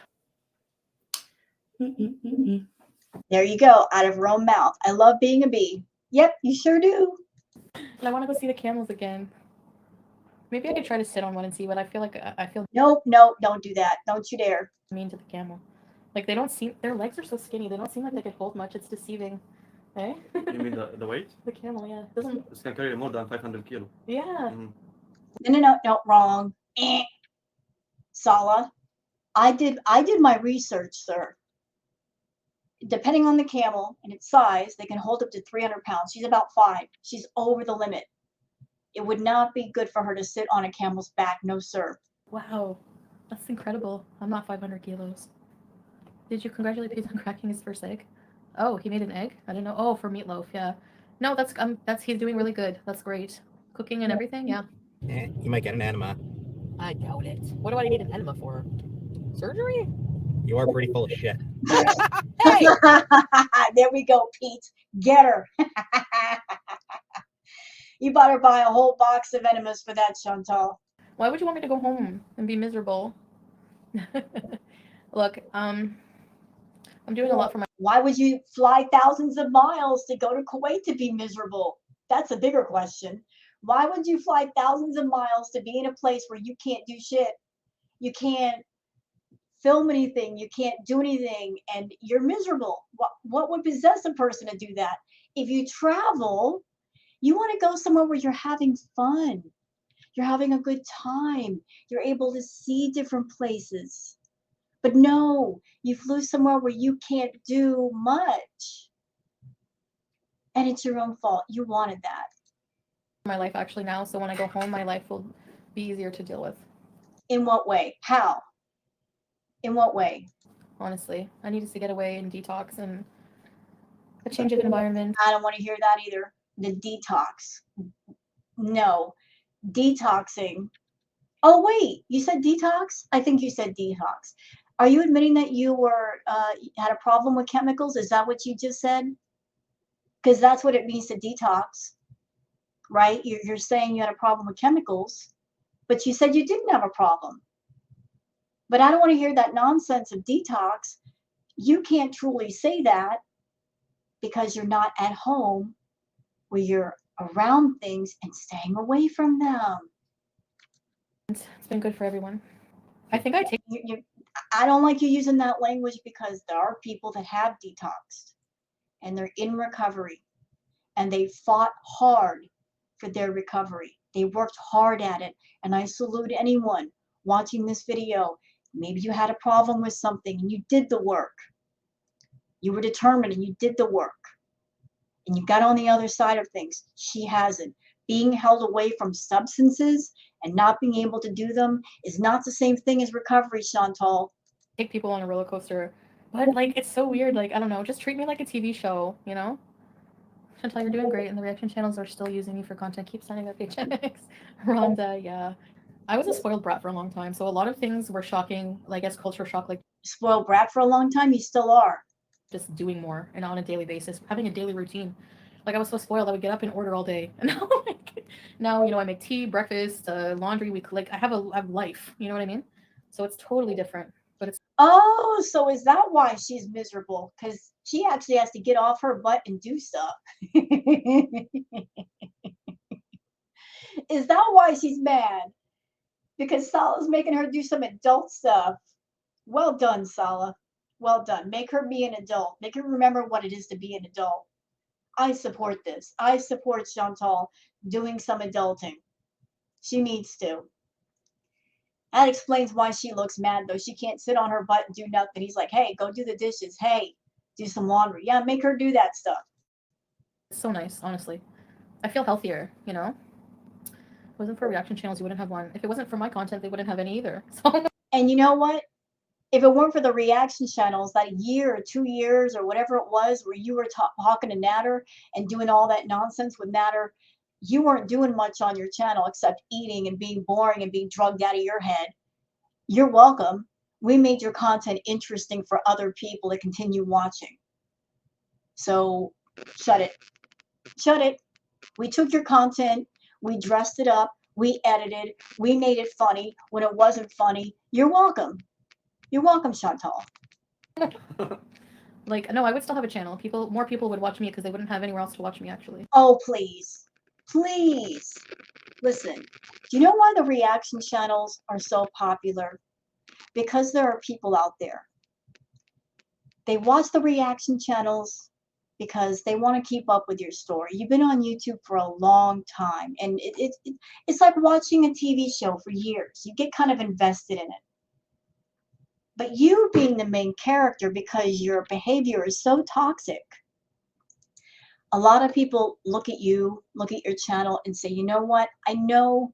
There you go, out of her own mouth. I love being a bee. Yep, you sure do. And I want to go see the camels again. Maybe I could try to sit on one and see, but I feel like I feel Nope, don't do that. Don't you dare. mean to the camel. Like, they don't seem, their legs are so skinny. They don't seem like they could hold much. It's deceiving. Eh? You mean the weight? The camel, yeah. Doesn't. This can carry more than 500 kilo. Yeah. No, wrong. Salah, I did my research, sir. Depending on the camel and its size, they can hold up to 300 pounds. She's about 5. She's over the limit. It would not be good for her to sit on a camel's back. No, sir. Wow. That's incredible. I'm not 500 kilos. Did you congratulate Pete on cracking his first egg? Oh, he made an egg? I didn't know. Oh, for meatloaf, yeah. No, that's he's doing really good. That's great. Cooking and everything, yeah. You might get an enema. I doubt it. What do I need an enema for? Surgery? You are pretty full of shit. Hey! There we go, Pete. Get her. You better buy a whole box of enemas for that, Chantal. Why would you want me to go home and be miserable? Look, I'm doing a lot for my. Why would you fly thousands of miles to go to Kuwait to be miserable? That's a bigger question. Why would you fly thousands of miles to be in a place where you can't do shit? You can't film anything. You can't do anything, and you're miserable. What would possess a person to do that? If you travel, you want to go somewhere where you're having fun. You're having a good time. You're able to see different places. But no, you flew somewhere where you can't do much. And it's your own fault. You wanted that. My life actually now, so when I go home, my life will be easier to deal with. In what way? How? In what way? Honestly, I needed to get away and detox and a change of environment. I don't want to hear that either. The detox. No, detoxing. Oh, wait, you said detox? I think you said detox. Are you admitting that you were had a problem with chemicals? Is that what you just said? Because that's what it means to detox, right? You're saying you had a problem with chemicals, but you said you didn't have a problem. But I don't want to hear that nonsense of detox. You can't truly say that because you're not at home where you're around things and staying away from them. It's been good for everyone. I think I take. I don't like you using that language because there are people that have detoxed and they're in recovery and they fought hard for their recovery. They worked hard at it. And I salute anyone watching this video. Maybe you had a problem with something and you did the work. You were determined and you did the work. And you got on the other side of things. She hasn't. Being held away from substances and not being able to do them is not the same thing as recovery, Chantal. Take people on a roller coaster, but like, it's so weird. Like, I don't know, just treat me like a TV show, you know? Chantal, you're doing great, and the reaction channels are still using me for content. Keep signing up, HMX. Rhonda, yeah. I was a spoiled brat for a long time, so a lot of things were shocking, like, as culture shock, like Spoiled brat for a long time, you still are. just doing more and on a daily basis, having a daily routine. Like, I was so spoiled, I would get up and order all day. And now, now, you know, I make tea, breakfast, laundry. I have life. You know what I mean? So it's totally different. But it's Oh, so is that why she's miserable? Because she actually has to get off her butt and do stuff. Is that why she's mad? Because Salah's making her do some adult stuff. Well done, Salah. Well done. Make her be an adult. Make her remember what it is to be an adult. I support this. I support Chantal doing some adulting. She needs to. That explains why she looks mad, though. She can't sit on her butt and do nothing. He's like, hey, go do the dishes. Hey, do some laundry. Yeah, make her do that stuff. so nice, honestly. I feel healthier, you know? wasn't for reaction channels, you wouldn't have one. If it wasn't for my content, they wouldn't have any either. So And you know what? If it weren't for the reaction channels, that year or 2 years or whatever it was where you were talking to Nader and doing all that nonsense with Nader, you weren't doing much on your channel except eating and being boring and being drugged out of your head. You're welcome. We made your content interesting for other people to continue watching. So shut it. Shut it. We took your content, we dressed it up, we edited, we made it funny when it wasn't funny. You're welcome. You're welcome, Chantal. like, no, I would still have a channel. More people would watch me because they wouldn't have anywhere else to watch me actually. Oh, please. Please. Listen, do you know why the reaction channels are so popular? Because there are people out there. They watch the reaction channels because they want to keep up with your story. You've been on YouTube for a long time, and it's like watching a TV show for years. You get kind of invested in it. But you being the main character because your behavior is so toxic, a lot of people look at you, look at your channel and say, you know what? I know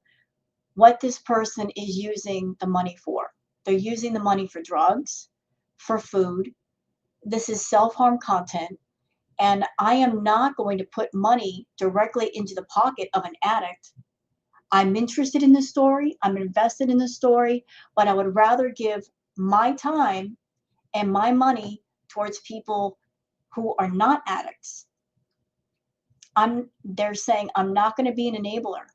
what this person is using the money for. They're using the money for drugs, for food. This is self-harm content. And I am not going to put money directly into the pocket of an addict. I'm interested in the story. I'm invested in the story, but I would rather give my time and my money towards people who are not addicts. They're saying I'm not going to be an enabler.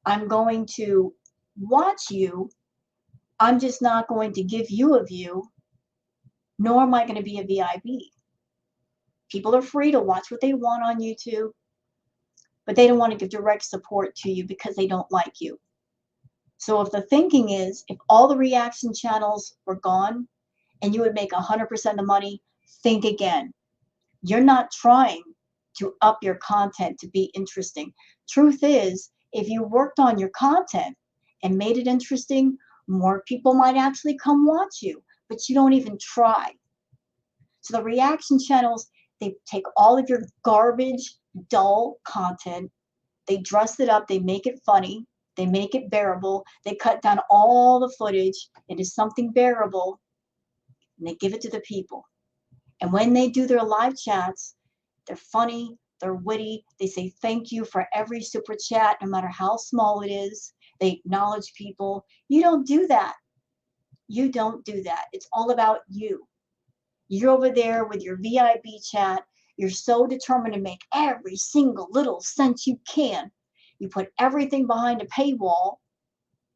I'm going to watch you. I'm just not going to give you a view, nor am I going to be a VIB. People are free to watch what they want on YouTube, but they don't want to give direct support to you because they don't like you. So if the thinking is, if all the reaction channels were gone and you would make 100% of the money, think again. You're not trying to up your content to be interesting. Truth is, if you worked on your content and made it interesting, more people might actually come watch you, but you don't even try. So the reaction channels, they take all of your garbage, dull content, they dress it up, they make it funny, they make it bearable, they cut down all the footage into something bearable, and they give it to the people. And when they do their live chats, they're funny, they're witty, they say thank you for every super chat, no matter how small it is. They acknowledge people. You don't do that. You don't do that. It's all about you. You're over there with your VIB chat. You're so determined to make every single little cent you can. You put everything behind a paywall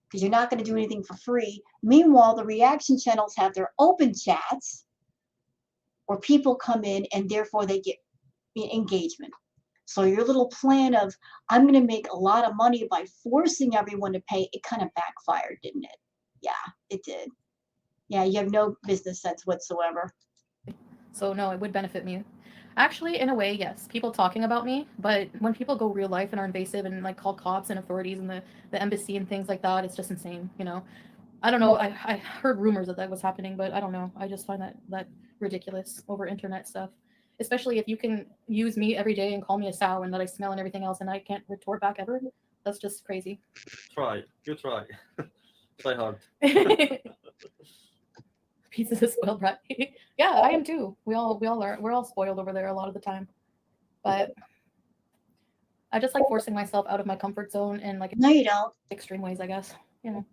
because you're not going to do anything for free. Meanwhile, the reaction channels have their open chats where people come in and therefore they get engagement. So your little plan of, I'm going to make a lot of money by forcing everyone to pay, it kind of backfired, didn't it? Yeah, it did. Yeah, you have no business sense whatsoever. So no, it would benefit me. Actually, in a way, yes. People talking about me, but when people go real life and are invasive and like call cops and authorities and the embassy and things like that, it's just insane, you know. I don't know. I heard rumors that was happening, but I don't know. I just find that ridiculous over internet stuff. Especially if you can use me every day and call me a sow and that I smell and everything else and I can't retort back ever. That's just crazy. Try. You try. Try hard. Pieces of spoiled brat. Yeah, I am too. We all are. We're all spoiled over there a lot of the time. But I just like forcing myself out of my comfort zone in like No, you don't. extreme ways, I guess. You know.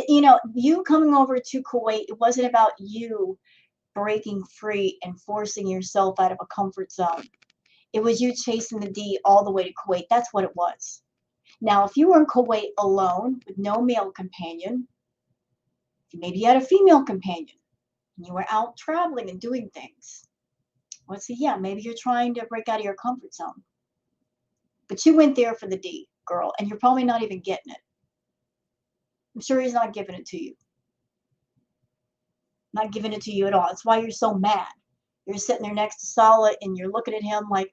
You know, you coming over to Kuwait, it wasn't about you breaking free and forcing yourself out of a comfort zone. It was you chasing the D all the way to Kuwait. That's what it was. Now, if you were in Kuwait alone with no male companion, maybe you had a female companion and you were out traveling and doing things. Well, see, yeah, maybe you're trying to break out of your comfort zone. But you went there for the D, girl, and you're probably not even getting it. I'm sure he's not giving it to you. Not giving it to you at all. That's why you're so mad. You're sitting there next to Salah and you're looking at him like,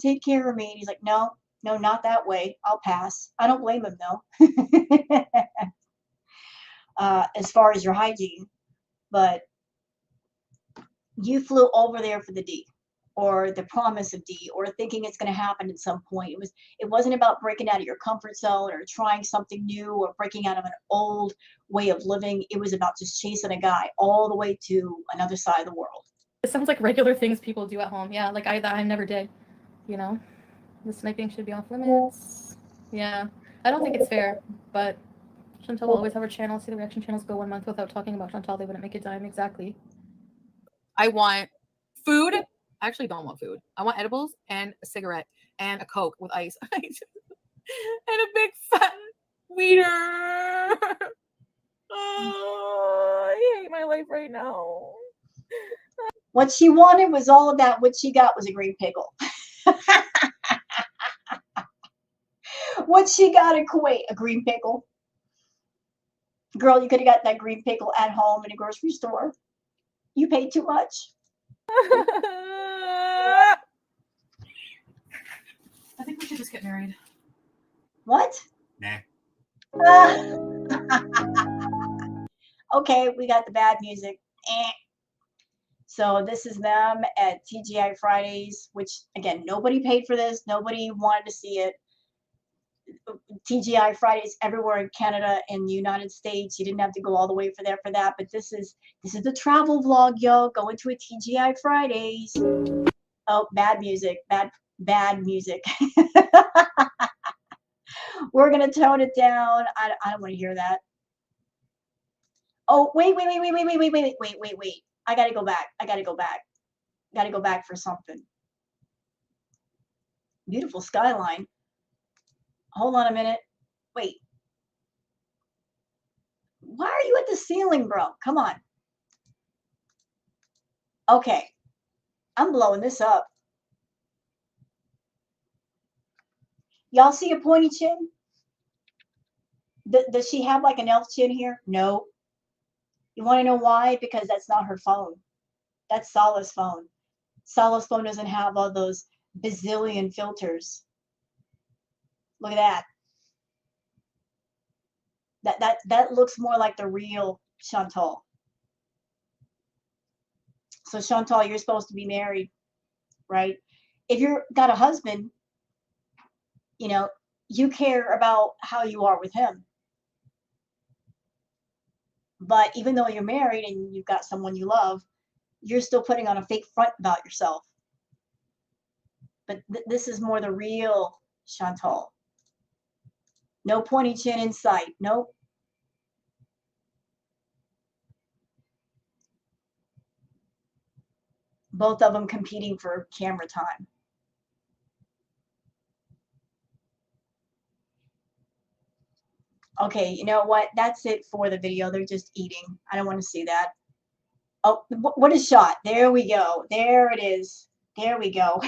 take care of me. And he's like, no, not that way. I'll pass. I don't blame him though. As far as your hygiene. But you flew over there for the D. or the promise of D, or thinking it's going to happen at some point. It wasn't about breaking out of your comfort zone or trying something new or breaking out of an old way of living. It was about just chasing a guy all the way to another side of the world. It sounds like regular things people do at home. Yeah, like I never did. You know, the sniping should be off limits. Yeah, I don't think it's fair, but Chantal will always have her channel. See the reaction channels go 1 month without talking about Chantal. They wouldn't make a dime. Exactly. I want food. I actually don't want food. I want edibles and a cigarette and a Coke with ice. And a big fat wiener. Oh, I hate my life right now. What she wanted was all of that. What she got was a green pickle. What she got in Kuwait, a green pickle. Girl, you could have got that green pickle at home in a grocery store. You paid too much. I think we should just get married. What? Nah. Okay, we got the bad music. So this is them at TGI Fridays, which again, nobody paid for this. Nobody wanted to see it. TGI Fridays everywhere in Canada and the United States. You didn't have to go all the way for that. But this is the travel vlog, yo. Going to a TGI Fridays. Oh, bad music. Bad music. We're gonna tone it down. I don't want to hear that. Oh, wait. I gotta go back. Gotta go back for something. Beautiful skyline. Hold on a minute. Wait. Why are you at the ceiling, bro? Come on. Okay. I'm blowing this up. Y'all see a pointy chin? Does she have like an elf chin here? No. You want to know why? Because that's not her phone. That's Salah's phone. Salah's phone doesn't have all those bazillion filters. Look at that. That looks more like the real Chantal. So Chantal, you're supposed to be married, right? If you've got a husband, you know, you care about how you are with him. But even though you're married and you've got someone you love, you're still putting on a fake front about yourself. But this is more the real Chantal. No pointy chin in sight. Nope. Both of them competing for camera time. Okay, you know what? That's it for the video. They're just eating. I don't want to see that. Oh, what is shot? There we go. There it is. There we go.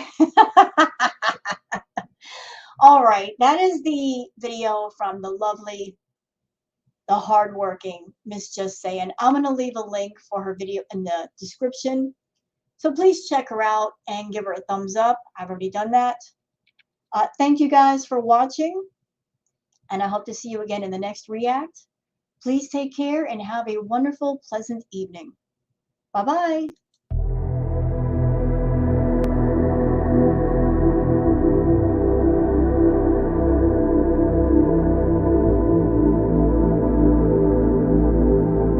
All right, that is the video from the lovely, the hardworking Miss Just Saying. I'm going to leave a link for her video in the description. So please check her out and give her a thumbs up. I've already done that. Thank you guys for watching. And I hope to see you again in the next React. Please take care and have a wonderful, pleasant evening. Bye-bye.